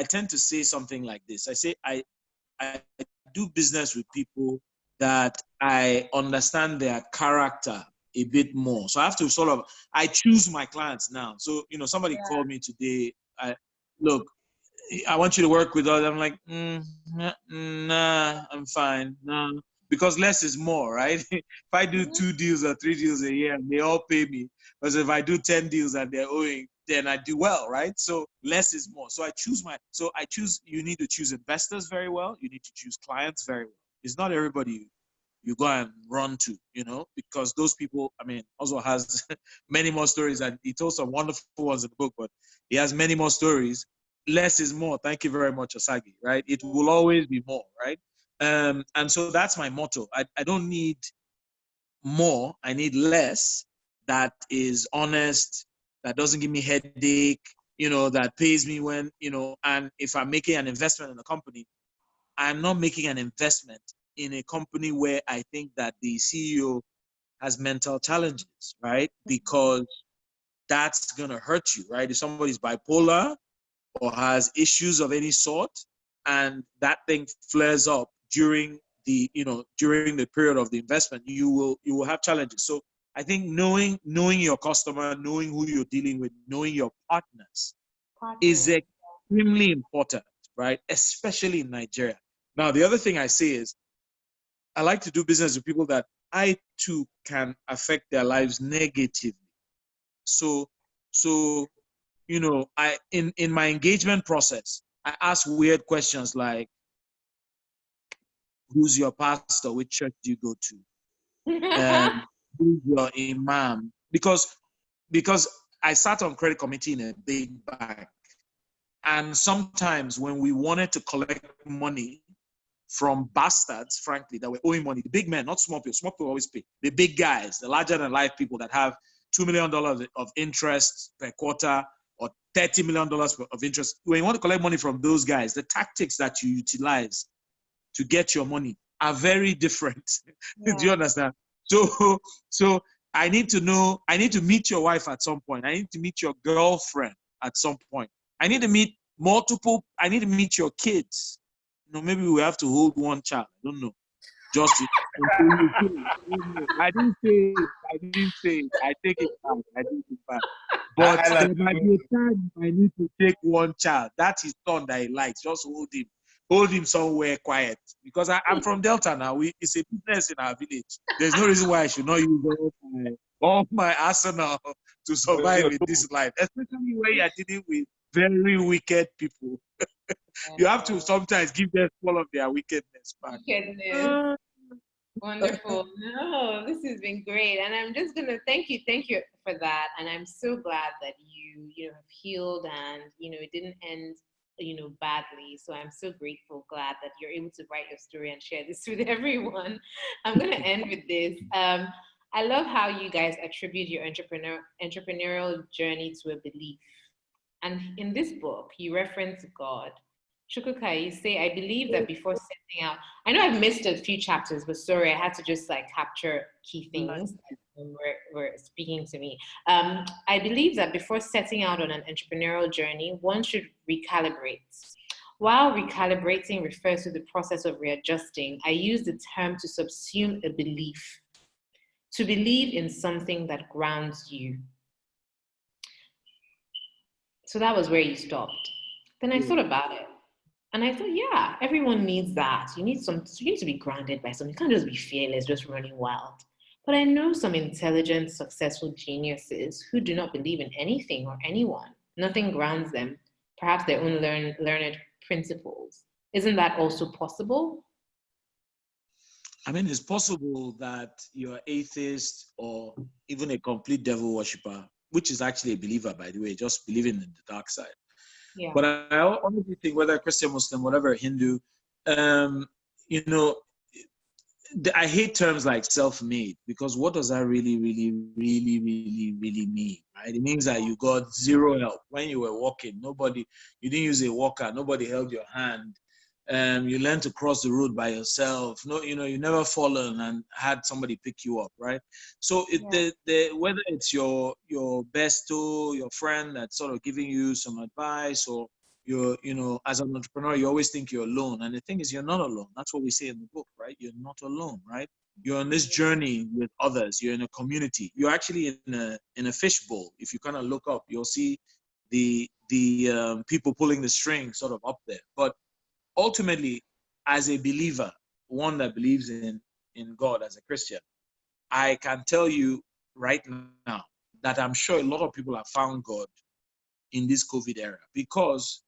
tend to say something like this. I say I do business with people that I understand their character a bit more. So I have to I choose my clients now. So, you know, somebody called me today. Look, I want you to work with us. I'm like, nah, I'm fine. Nah. Because less is more, right? If I do 2 deals or 3 deals a year and they all pay me, because if I do 10 deals and they're owing, then I do well, right? So less is more. So you need to choose investors very well. You need to choose clients very well. It's not everybody you go and run to, you know, because those people, I mean, Oswald has many more stories, and he told some wonderful ones in the book, but he has many more stories. Less is more. Thank you very much, Osagi, right? It will always be more, right? And so that's my motto. I don't need more. I need less that is honest, that doesn't give me headache, you know, that pays me when, you know, and if I'm making an investment in a company, I'm not making an investment in a company where I think that the CEO has mental challenges, right? Because that's going to hurt you, right? If somebody's bipolar or has issues of any sort, and that thing flares up during the period of the investment, you will have challenges. So I think knowing your customer, knowing who you're dealing with, knowing your partners is extremely important, right? Especially in Nigeria. Now, the other thing I say is I like to do business with people that I too can affect their lives negatively. So you know, in my engagement process, I ask weird questions like, who's your pastor? Which church do you go to? Who's your imam? Because I sat on credit committee in a big bank. And sometimes when we wanted to collect money from bastards, frankly, that were owing money, the big men, not small people always pay. The big guys, the larger than life people that have $2 million of interest per quarter, or $30 million of interest. When you want to collect money from those guys, the tactics that you utilize to get your money are very different. Yeah. Do you understand? So I need to meet your wife at some point. I need to meet your girlfriend at some point. I need to meet your kids. You know, maybe we have to hold one child. I don't know. Just I didn't say it. I take it back. But there might be a time I need to take one child. That's his son that he likes. Just hold him somewhere quiet. Because I'm from Delta now. It's a business in our village. There's no reason why I should not use all my arsenal to survive in this life, especially when you're dealing with very wicked people. You have to sometimes give them all of their wickedness back. Wonderful. No, this has been great. And I'm just going to thank you for that. And I'm so glad that you have healed and, it didn't end, badly. So I'm so grateful, glad that you're able to write your story and share this with everyone. I'm going to end with this. I love how you guys attribute your entrepreneurial journey to a belief. And in this book, you reference God. Chukuka, you say, I believe that before setting out, I know I've missed a few chapters, but sorry, I had to just capture key things when were speaking to me. I believe that before setting out on an entrepreneurial journey, one should recalibrate. While recalibrating refers to the process of readjusting, I use the term to subsume a belief, to believe in something that grounds you. So that was where you stopped. Then I thought about it. And I thought, yeah, everyone needs that. You need to be grounded by something. You can't just be fearless, just running wild. But I know some intelligent, successful geniuses who do not believe in anything or anyone. Nothing grounds them, perhaps their own learned principles. Isn't that also possible? I mean, it's possible that you're atheist or even a complete devil worshiper, which is actually a believer, by the way, just believing in the dark side. Yeah. But I honestly think whether Christian, Muslim, whatever, Hindu, you know, I hate terms like self-made, because what does that really mean, right? It means that you got zero help when you were walking. You didn't use a walker. Nobody held your hand. You learned to cross the road by yourself. No, you never fallen and had somebody pick you up, right? So whether it's your besto, your friend that's sort of giving you some advice, or as an entrepreneur, you always think you're alone. And the thing is, you're not alone. That's what we say in the book, right? You're not alone, right? You're on this journey with others. You're in a community. You're actually in a fishbowl. If you kind of look up, you'll see the people pulling the string sort of up there. But ultimately, as a believer, one that believes in God as a Christian, I can tell you right now that I'm sure a lot of people have found God in this COVID era, because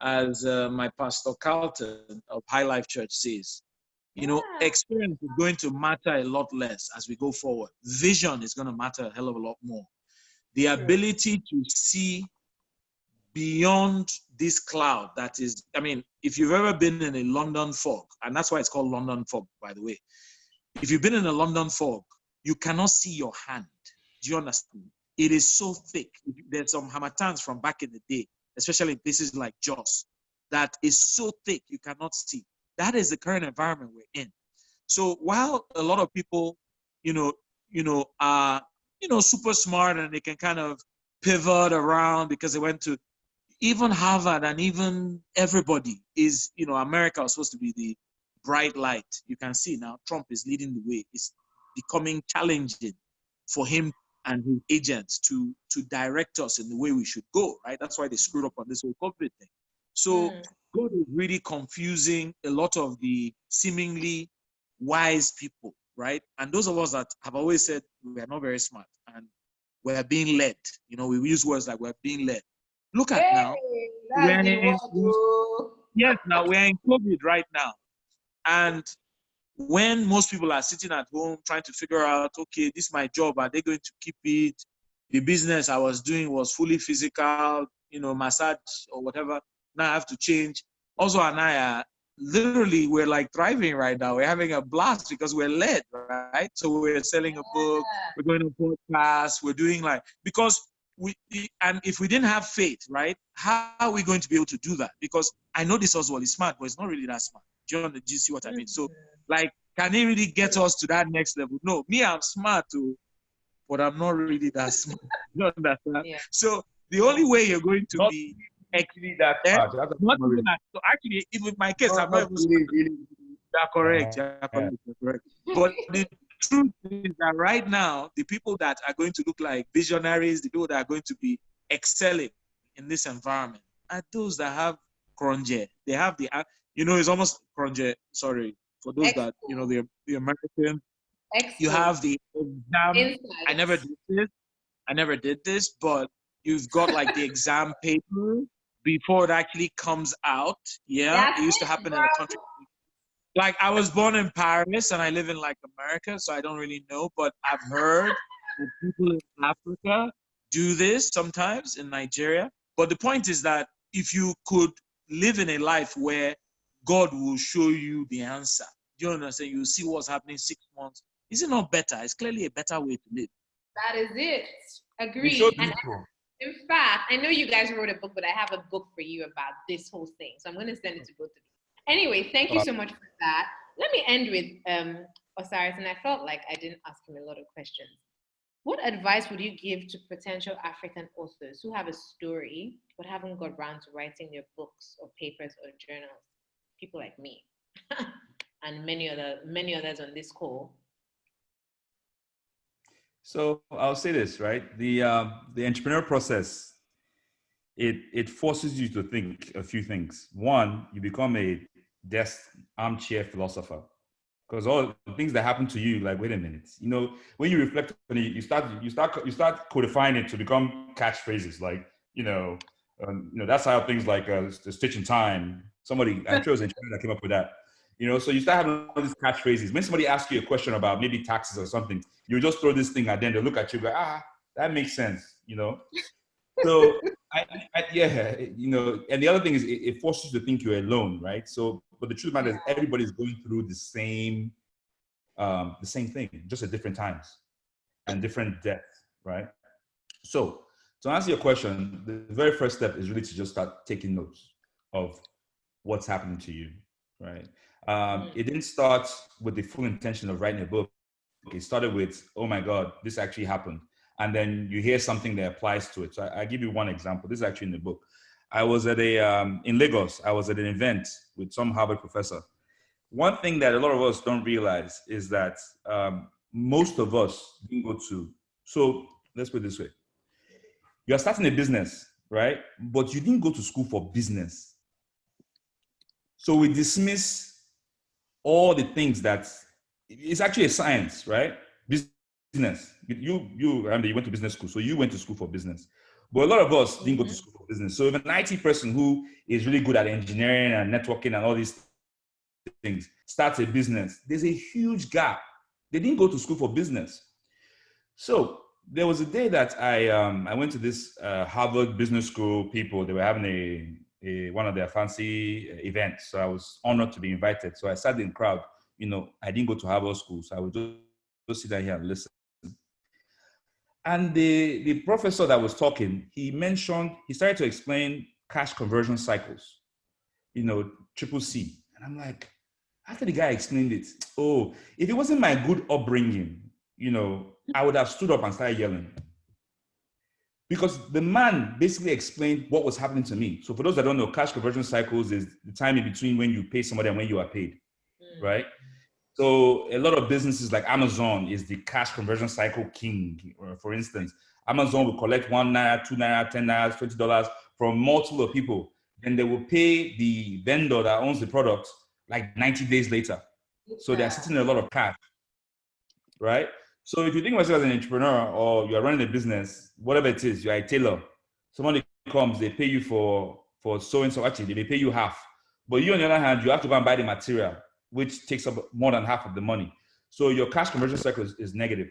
as my pastor Carlton of High Life Church says, experience is going to matter a lot less as we go forward. Vision is going to matter a hell of a lot more. The ability to see beyond this cloud that is, I mean, if you've ever been in a London fog, and that's why it's called London fog, by the way. If you've been in a London fog, you cannot see your hand. Do you understand? It is so thick. There's some hamatans from back in the day, especially in places like Jos, that is so thick you cannot see. That is the current environment we're in. So while a lot of people, are, super smart and they can kind of pivot around because they went to even Harvard, and even everybody is, America was supposed to be the bright light. You can see now Trump is leading the way. It's becoming challenging for him and his agents to direct us in the way we should go, right? That's why they screwed up on this whole COVID thing. So God is really confusing a lot of the seemingly wise people, right? And those of us that have always said we are not very smart and we are being led, we use words like we're being led. Look at now. Yes, now we're in COVID right now. And when most people are sitting at home trying to figure out, okay, this is my job, are they going to keep it? The business I was doing was fully physical, massage or whatever. Now I have to change. Also, and I are literally, we're like thriving right now. We're having a blast because we're led, right? So we're selling a book, we're going to podcast, we're doing because and if we didn't have faith, right, how are we going to be able to do that? Because I know this Oswald is smart, but it's not really that smart. Do you see what I mean? So, can he really get us to that next level? No, me, I'm smart too, but I'm not really that smart. You understand? Yeah. So the only way you're going to be actually that smart. Not even that. So actually, even in my case, I'm not even smart. You're correct. You're correct. But the truth is that right now, the people that are going to look like visionaries, the people that are going to be excelling in this environment, are those that have cronje. They have it's almost cronje. Sorry for those that the American. You have the exam. I never did this, but you've got like the exam paper before it actually comes out. Yeah, it used to happen in the country. Like, I was born in Paris and I live in America, so I don't really know, but I've heard that people in Africa do this sometimes, in Nigeria. But the point is that if you could live in a life where God will show you the answer, do you understand? You see what's happening 6 months. Is it not better? It's clearly a better way to live. That is it. Agreed. And in fact, I know you guys wrote a book, but I have a book for you about this whole thing. So I'm going to send it to both of you. Anyway, thank you so much for that. Let me end with Osaretin. I felt like I didn't ask him a lot of questions. What advice would you give to potential African authors who have a story but haven't got around to writing their books or papers or journals? People like me and many others on this call. So I'll say this, right? The entrepreneur process, it forces you to think a few things. One, you become a desk armchair philosopher, because all the things that happen to you, like, wait a minute, when you reflect on it, you start codifying it to become catchphrases, like, that's how things like the Stitch in Time. Somebody, I'm sure it was an engineer that came up with that. So you start having all these catchphrases. When somebody asks you a question about maybe taxes or something, you just throw this thing at them. They look at you, go, that makes sense. So yeah, and the other thing is it forces you to think you're alone, right? So, but the truth matter is everybody's going through the same thing, just at different times and different depths, right? So to answer your question, the very first step is really to just start taking notes of what's happening to you, right? It didn't start with the full intention of writing a book. It started with, oh my God, this actually happened. And then you hear something that applies to it. So I give you one example. This is actually in the book. I was at in Lagos, I was at an event with some Harvard professor. One thing that a lot of us don't realize is that most of us didn't go to, so let's put it this way. You're starting a business, right? But you didn't go to school for business. So we dismiss all the things that, it's actually a science, right? Business. You went to business school, so you went to school for business. But a lot of us didn't go to school for business. So if an IT person who is really good at engineering and networking and all these things starts a business, there's a huge gap. They didn't go to school for business. So there was a day that I went to this Harvard Business School people. They were having one of their fancy events. So I was honored to be invited. So I sat in the crowd. I didn't go to Harvard School, so I would just sit down here and listen. And the professor that was talking, he started to explain cash conversion cycles, triple C. And I'm like, after the guy explained it, if it wasn't my good upbringing, I would have stood up and started yelling. Because the man basically explained what was happening to me. So for those that don't know, cash conversion cycles is the time in between when you pay somebody and when you are paid, right? So a lot of businesses like Amazon is the cash conversion cycle king. For instance, Amazon will collect $1, $2, $10, $20 from multiple people. Then they will pay the vendor that owns the product like 90 days later. So they're sitting in a lot of cash, right? So if you think of yourself as an entrepreneur or you're running a business, whatever it is, you're a tailor. Somebody comes, they pay you for so and so. Actually, they pay you half. But you, on the other hand, you have to go and buy the material, which takes up more than half of the money. So your cash conversion cycle is negative.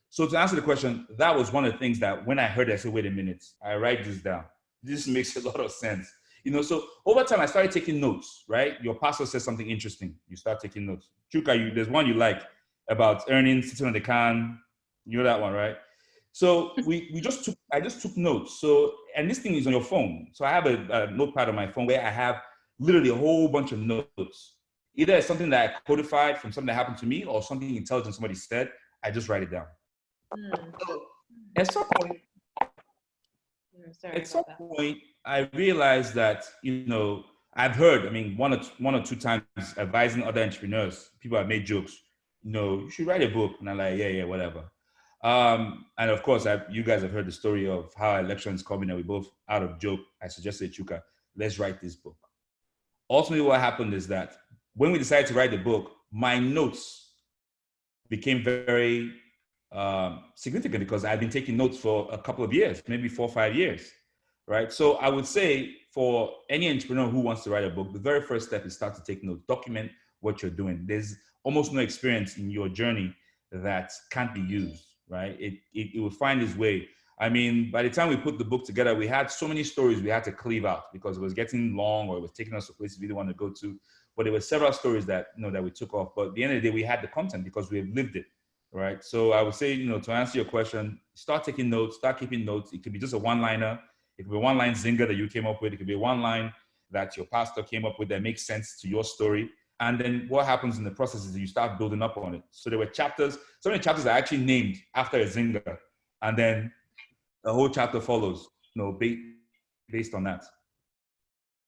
So to answer the question, that was one of the things that when I heard it, I said, wait a minute, I write this down. This makes a lot of sense. So over time, I started taking notes, right? Your pastor says something interesting. You start taking notes. Chuka, there's one you like about earnings, sitting on the can. You know that one, right? So I just took notes. So, and this thing is on your phone. So I have a notepad on my phone where I have literally a whole bunch of notes. Either it's something that I codified from something that happened to me or something intelligent somebody said, I just write it down. At some point, I realized that, I've heard, one or two times advising other entrepreneurs, people have made jokes, you should write a book. And I'm like, yeah, whatever. And of course, you guys have heard the story of how elections coming and we both, out of joke, I suggested, Chuka, let's write this book. Ultimately, what happened is that when we decided to write the book, my notes became very significant because I've been taking notes for a couple of years, maybe 4 or 5 years, right? So I would say for any entrepreneur who wants to write a book, the very first step is start to take notes, document what you're doing. There's almost no experience in your journey that can't be used, right? It will find its way. By the time we put the book together, we had so many stories we had to cleave out because it was getting long or it was taking us to places we didn't want to go to. But there were several stories that, that we took off. But at the end of the day, we had the content because we have lived it, right? So I would say, to answer your question, start taking notes, start keeping notes. It could be just a one-liner. It could be a one-line zinger that you came up with. It could be a one-line that your pastor came up with that makes sense to your story. And then what happens in the process is you start building up on it. So there were chapters. Some of the chapters are actually named after a zinger. and then the whole chapter follows, based on that.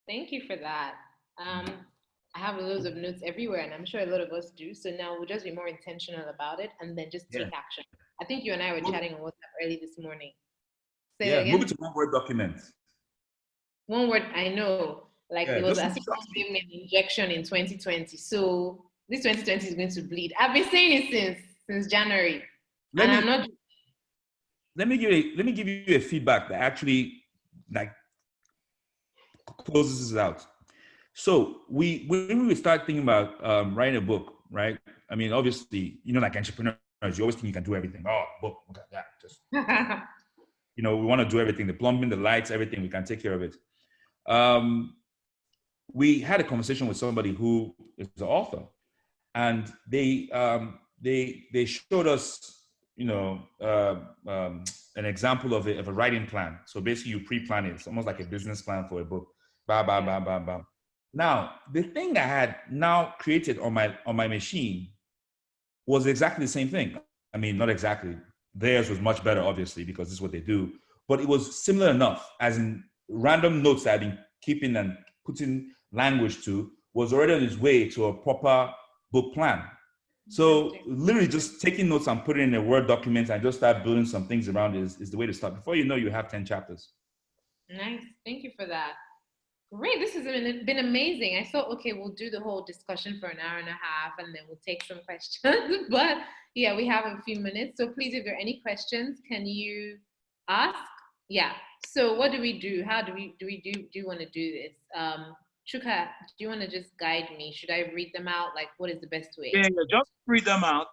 Thank you for that. I have loads of notes everywhere, and I'm sure a lot of us do. So now we'll just be more intentional about it and then just take action. I think you and I were chatting on WhatsApp early this morning. Say it again. Move it to one word document. One word, I know. Like it was as if someone gave me an injection in 2020. So this 2020 is going to bleed. I've been saying it since January. Let me give you a feedback that actually like closes this out. So when we start thinking about writing a book, right? I mean, obviously, like entrepreneurs, you always think you can do everything. Oh, book, just we want to do everything, the plumbing, the lights, everything. We can take care of it. We had a conversation with somebody who is the author, and they showed us, an example of a writing plan. So basically, you pre-plan it. It's almost like a business plan for a book. Now, the thing I had now created on my machine was exactly the same thing. I mean, not exactly. Theirs was much better, obviously, because this is what they do. But it was similar enough, as in random notes that I've been keeping and putting language to was already on its way to a proper book plan. So literally just taking notes and putting in a Word document and just start building some things around is the way to start. Before you know, you have 10 chapters. Nice. Thank you for that. Great. This has been amazing. I thought, okay, we'll do the whole discussion for an hour and a half and then we'll take some questions. But yeah, we have a few minutes. So please, if there are any questions, can you ask? Yeah. So what do we do? How do you want to do this? Chuka, do you want to just guide me? Should I read them out? Like, what is the best way? Yeah, just read them out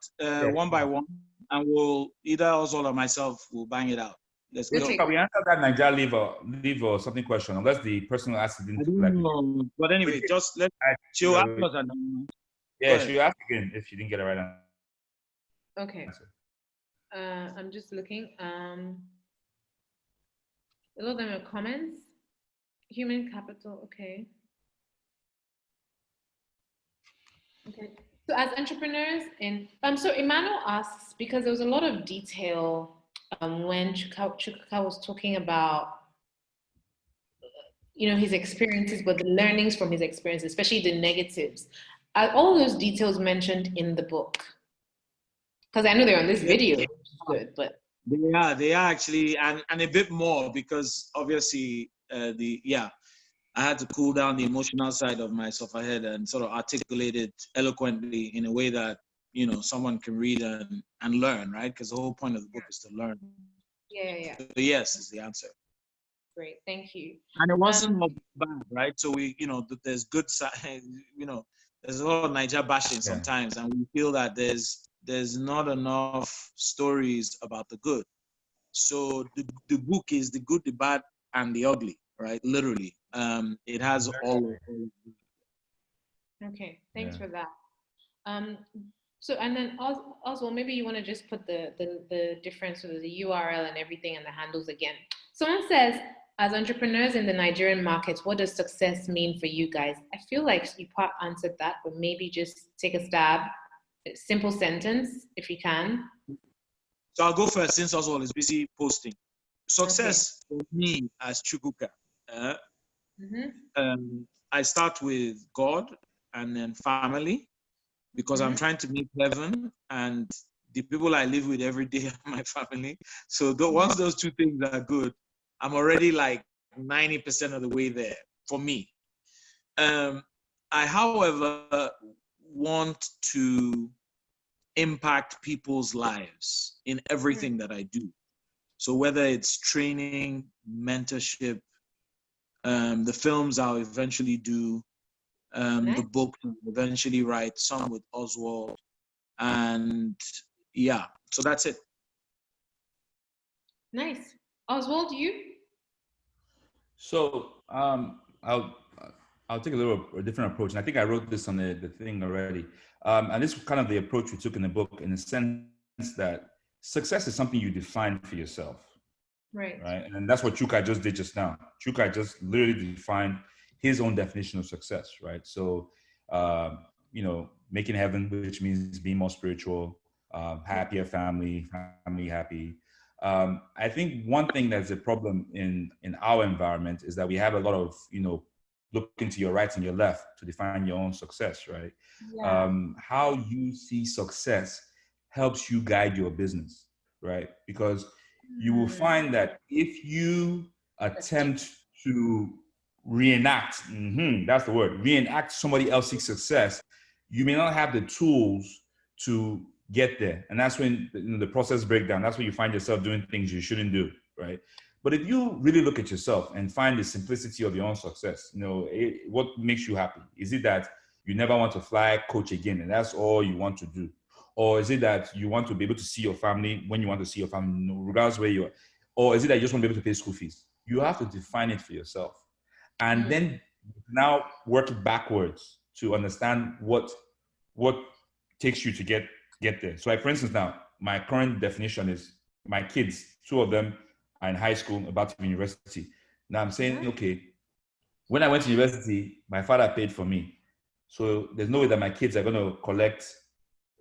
one by one, and we'll either Oswald or myself will bang it out. Let's go. We answered that Nigeria leave or something question, unless the person who asked it didn't. But anyway, just let she'll ask us. Yeah, she'll ask again if she didn't get it right answer. Okay. I'm just looking. A lot of them are comments. Human capital. Okay. Okay. So as entrepreneurs, so Emmanuel asks, because there was a lot of detail when Chukuka was talking about, his experiences, but the learnings from his experiences, especially the negatives. Are all those details mentioned in the book? Because I know they're on this video, which is good, but they are actually, and a bit more, because obviously I had to cool down the emotional side of myself ahead and sort of articulate it eloquently in a way that, someone can read and learn, right? Because the whole point of the book is to learn. Yeah. So yes is the answer. Great, thank you. And it wasn't bad, right? So we, there's good side, there's a lot of Niger bashing sometimes, and we feel that there's not enough stories about the good. So the book is the good, the bad, and the ugly, right? Literally. It has all. Okay, thanks for that. So, and then also maybe you want to just put the difference with the URL and everything and the handles again. Someone says, as entrepreneurs in the Nigerian market, what does success mean for you guys? I feel like you part answered that, but maybe just take a stab. A simple sentence, if you can. So I'll go first since Oswald is busy posting. Success for me as Chukuka. I start with God and then family, because I'm trying to meet heaven, and the people I live with every day are my family. So once those two things are good, I'm already like 90% of the way there for me. I, however, want to impact people's lives in everything that I do. So whether it's training, mentorship, the films I'll eventually do, the book I'll eventually write, some with Oswald, and so that's it. Nice. Oswald, you? So I'll take a different approach, and I think I wrote this on the thing already. And this is kind of the approach we took in the book, in the sense that success is something you define for yourself. Right. And that's what Chuka just did just now. Chuka just literally defined his own definition of success, right? So, making heaven, which means being more spiritual, happier family happy, I think one thing that's a problem in our environment is that we have a lot of, looking to your right and your left to define your own success, right? Yeah. How you see success helps you guide your business, right? Because you will find that if you attempt to reenact, that's the word, reenact somebody else's success, you may not have the tools to get there. And that's when the process breakdown, that's when you find yourself doing things you shouldn't do, right? But if you really look at yourself and find the simplicity of your own success, what makes you happy? Is it that you never want to fly coach again and that's all you want to do? Or is it that you want to be able to see your family when you want to see your family, regardless where you are? Or is it that you just want to be able to pay school fees? You have to define it for yourself. And then now work it backwards to understand what takes you to get there. So like, for instance, now my current definition is my kids, 2 of them are in high school, about to be university. Now I'm saying, okay, when I went to university, my father paid for me. So there's no way that my kids are going to collect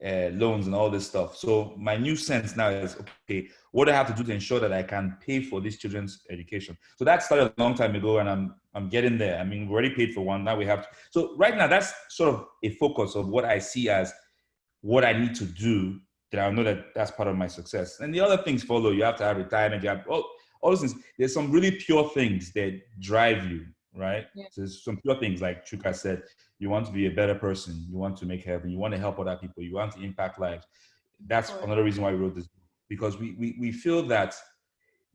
loans and all this stuff. So my new sense now is, okay, what do I have to do to ensure that I can pay for these children's education? So that started a long time ago, and I'm getting there. I mean, we already paid for one. Now we have to. So right now, that's sort of a focus of what I see as what I need to do, that I know that that's part of my success. And the other things follow. You have to have retirement. You have all those things. There's some really pure things that drive you, right? Yeah. So there's some pure things, like Chuka said, you want to be a better person. You want to make heaven. You want to help other people. You want to impact lives. That's another reason why we wrote this book, because we feel that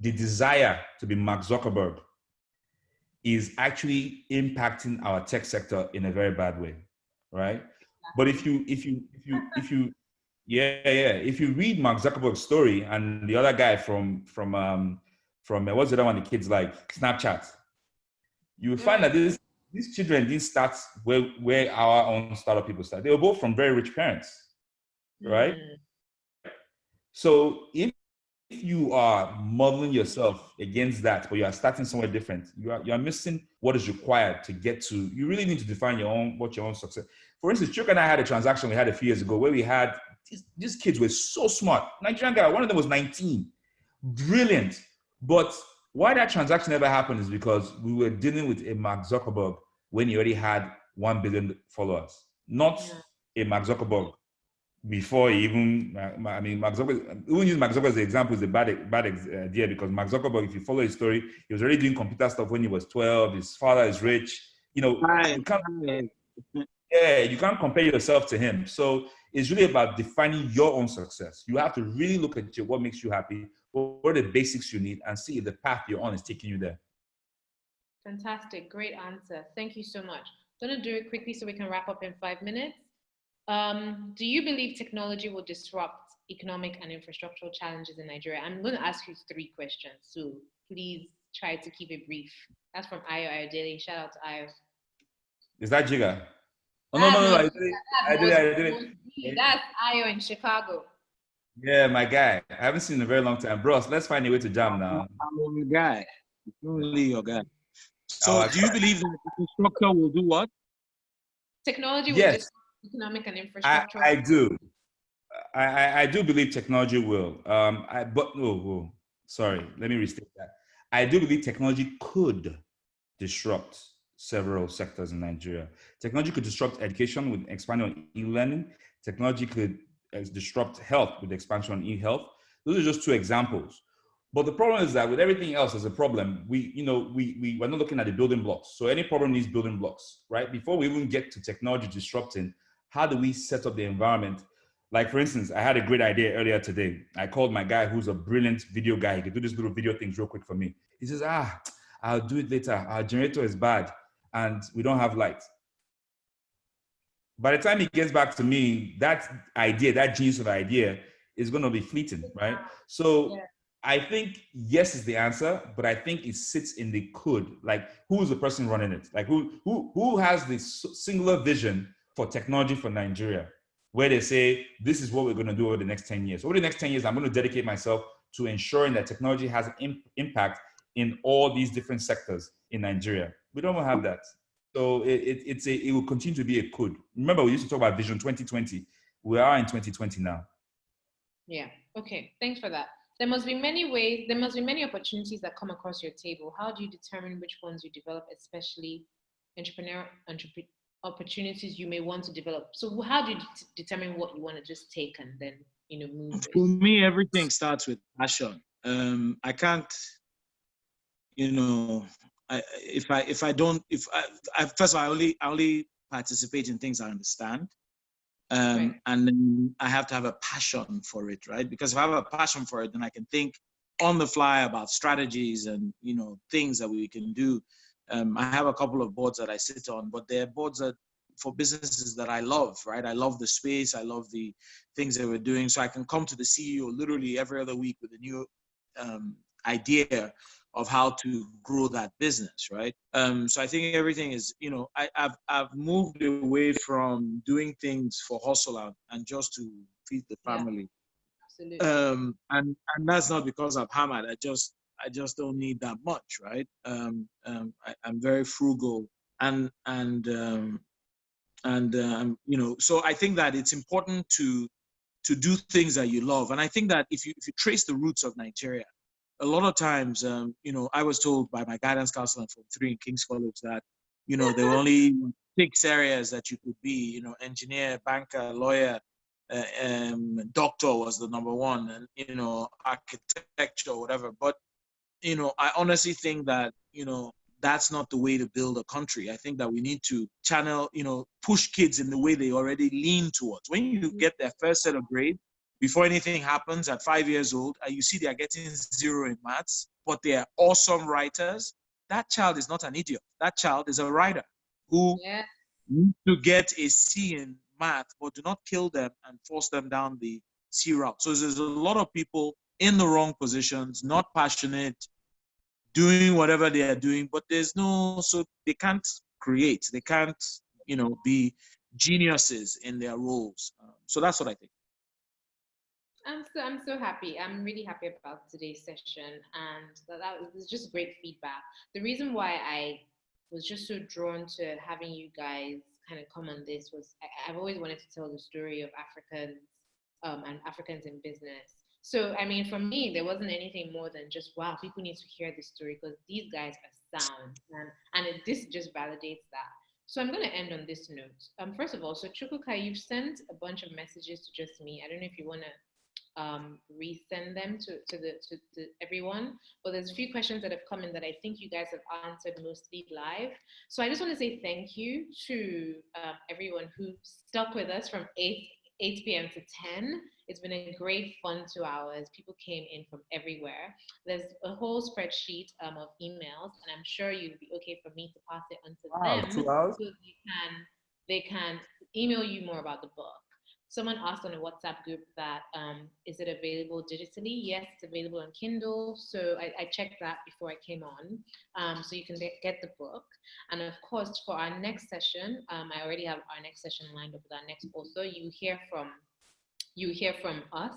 the desire to be Mark Zuckerberg is actually impacting our tech sector in a very bad way, right? But if you read Mark Zuckerberg's story and the other guy from what's the other one the kids like, Snapchat, you will find that these children didn't start where our own startup people start. They were both from very rich parents, right? So if you are modeling yourself against that, but you are starting somewhere different, you are missing what is required to get to. You really need to define what your own success. For instance, Chuka and I had a transaction we had a few years ago where we had these kids were so smart. Nigerian guy, one of them was 19, brilliant. But why that transaction never happened is because we were dealing with a Mark Zuckerberg when he already had 1 billion followers, not a Mark Zuckerberg before he even, I mean, Mark Zuckerberg, even use Mark Zuckerberg as an example is a bad idea, because Mark Zuckerberg, if you follow his story, he was already doing computer stuff when he was 12. His father is rich. You can't compare yourself to him. So it's really about defining your own success. You have to really look at what makes you happy, what are the basics you need, and see if the path you're on is taking you there. Fantastic. Great answer. Thank you so much. I'm going to do it quickly so we can wrap up in 5 minutes. Do you believe technology will disrupt economic and infrastructural challenges in Nigeria? I'm going to ask you 3 questions, so please try to keep it brief. That's from Ayo Daily. Shout out to Ayo. Is that Jiga? Oh, no, I did it. That's Ayo in Chicago. Yeah, my guy. I haven't seen him in a very long time. Bros, let's find a way to jam now. I'm your guy. Only your guy. So do you believe that the infrastructure will do what? Technology will disrupt economic and infrastructure. I do. I do believe technology will. Sorry, let me restate that. I do believe technology could disrupt several sectors in Nigeria. Technology could disrupt education with expansion on e-learning. Technology could disrupt health with expansion on e-health. Those are just 2 examples. But the problem is that with everything else as a problem, we're not looking at the building blocks. So any problem needs building blocks, right? Before we even get to technology disrupting, how do we set up the environment? Like, for instance, I had a great idea earlier today. I called my guy who's a brilliant video guy. He could do these little video things real quick for me. He says, I'll do it later. Our generator is bad and we don't have light. By the time he gets back to me, that idea, that genius of idea is going to be fleeting, right? So I think yes is the answer, but I think it sits in the could. Like, who is the person running it? Like, who has this singular vision for technology for Nigeria, where they say, this is what we're going to do over the next 10 years. Over the next 10 years, I'm going to dedicate myself to ensuring that technology has an impact in all these different sectors in Nigeria. We don't have that. So it will continue to be a could. Remember, we used to talk about Vision 2020. We are in 2020 now. Yeah. Okay. Thanks for that. There must be many ways, there must be many opportunities that come across your table. How do you determine which ones you develop, especially entrepreneur opportunities you may want to develop? So how do you determine what you want to just take and then, move with? For me, everything starts with passion. I can't, you know, if I don't, first of all, I only participate in things I understand. Right. And then I have to have a passion for it, right? Because if I have a passion for it, then I can think on the fly about strategies and things that we can do. I have a couple of boards that I sit on, but they're boards that for businesses that I love, right? I love the space, I love the things that we're doing, so I can come to the CEO literally every other week with a new idea of how to grow that business, right? So I think everything is, I've moved away from doing things for hustle and just to feed the family. Absolutely. And that's not because I'm hammered. I just don't need that much, right? I'm very frugal so I think that it's important to do things that you love. And I think that if you trace the roots of Nigeria, a lot of times, I was told by my guidance counselor in Form 3 in King's College that, there were only 6 areas that you could be, engineer, banker, lawyer, doctor was the number one, and, architecture, whatever. But, I honestly think that, that's not the way to build a country. I think that we need to channel, push kids in the way they already lean towards. When you get their first set of grades, before anything happens at 5 years old, and you see they are getting 0 in maths, but they are awesome writers, that child is not an idiot. That child is a writer who needs to get a C in math, but do not kill them and force them down the C route. So there's a lot of people in the wrong positions, not passionate, doing whatever they are doing, but so they can't create, they can't, be geniuses in their roles. So that's what I think. I'm so happy. I'm really happy about today's session, and that was just great feedback. The reason why I was just so drawn to having you guys kind of come on this was I've always wanted to tell the story of Africans and Africans in business. So I mean, for me, there wasn't anything more than just wow, people need to hear this story because these guys are sound, this just validates that. So I'm going to end on this note. First of all, so Chukuka, you've sent a bunch of messages to just me. I don't know if you want to resend them to everyone. But there's a few questions that have come in that I think you guys have answered mostly live. So I just want to say thank you to everyone who stuck with us from 8 p.m. to 10. It's been a great fun 2 hours. People came in from everywhere. There's a whole spreadsheet of emails, and I'm sure you'd be okay for me to pass it on to them 2 hours? so they can email you more about the book. Someone asked on a WhatsApp group that is it available digitally? Yes, it's available on Kindle. So I checked that before I came on. So you can get the book. And of course, for our next session, I already have our next session lined up with our next author. You hear from us.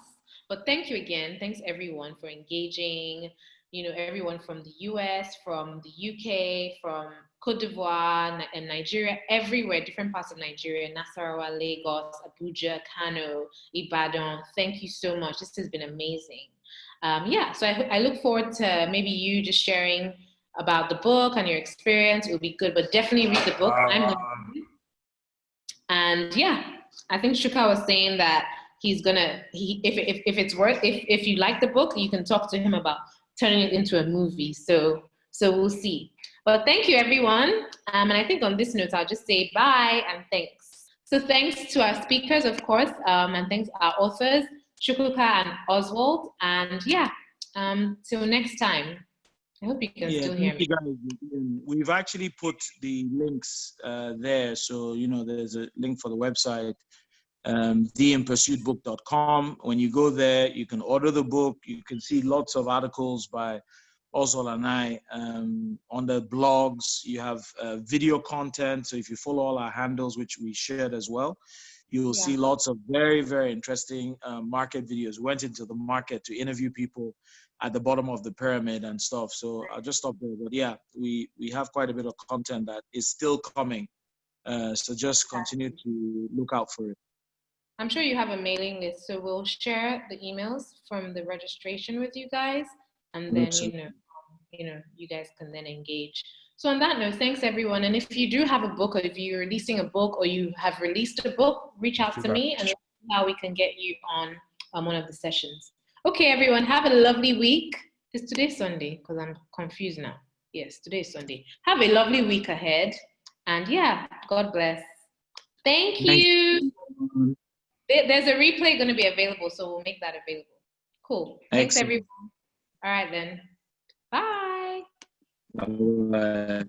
But thank you again. Thanks everyone for engaging. Everyone from the US, from the UK, from Cote d'Ivoire and Nigeria, everywhere, different parts of Nigeria, Nasarawa, Lagos, Abuja, Kano, Ibadan. Thank you so much. This has been amazing. So I look forward to maybe you just sharing about the book and your experience. It will be good, but definitely read the book. And I think Shuka was saying that he's gonna, if it's worth, if you like the book, you can talk to him about turning it into a movie. So we'll see. But thank you, everyone. And I think on this note, I'll just say bye and thanks. So thanks to our speakers, of course, and thanks to our authors, Chukuka and Oswald. And till next time. I hope you can still hear me. Guys. We've actually put the links there. So, there's a link for the website, theinpursuitbook.com. When you go there, you can order the book. You can see lots of articles by Oswald and I. On the blogs, you have video content. So if you follow all our handles, which we shared as well, you will see lots of very, very interesting market videos. We went into the market to interview people at the bottom of the pyramid and stuff. So I'll just stop there. But we have quite a bit of content that is still coming. So just continue to look out for it. I'm sure you have a mailing list, so we'll share the emails from the registration with you guys, and then you guys can then engage. So on that note, thanks everyone. And if you do have a book, or if you're releasing a book, or you have released a book, reach out to me and let's see how we can get you on one of the sessions. Okay, everyone, have a lovely week. Is today Sunday? Because I'm confused now. Yes, today is Sunday. Have a lovely week ahead. And yeah, God bless. Thank you. There's a replay going to be available, so we'll make that available. Cool. Thanks, everyone. All right, then. Bye. Bye.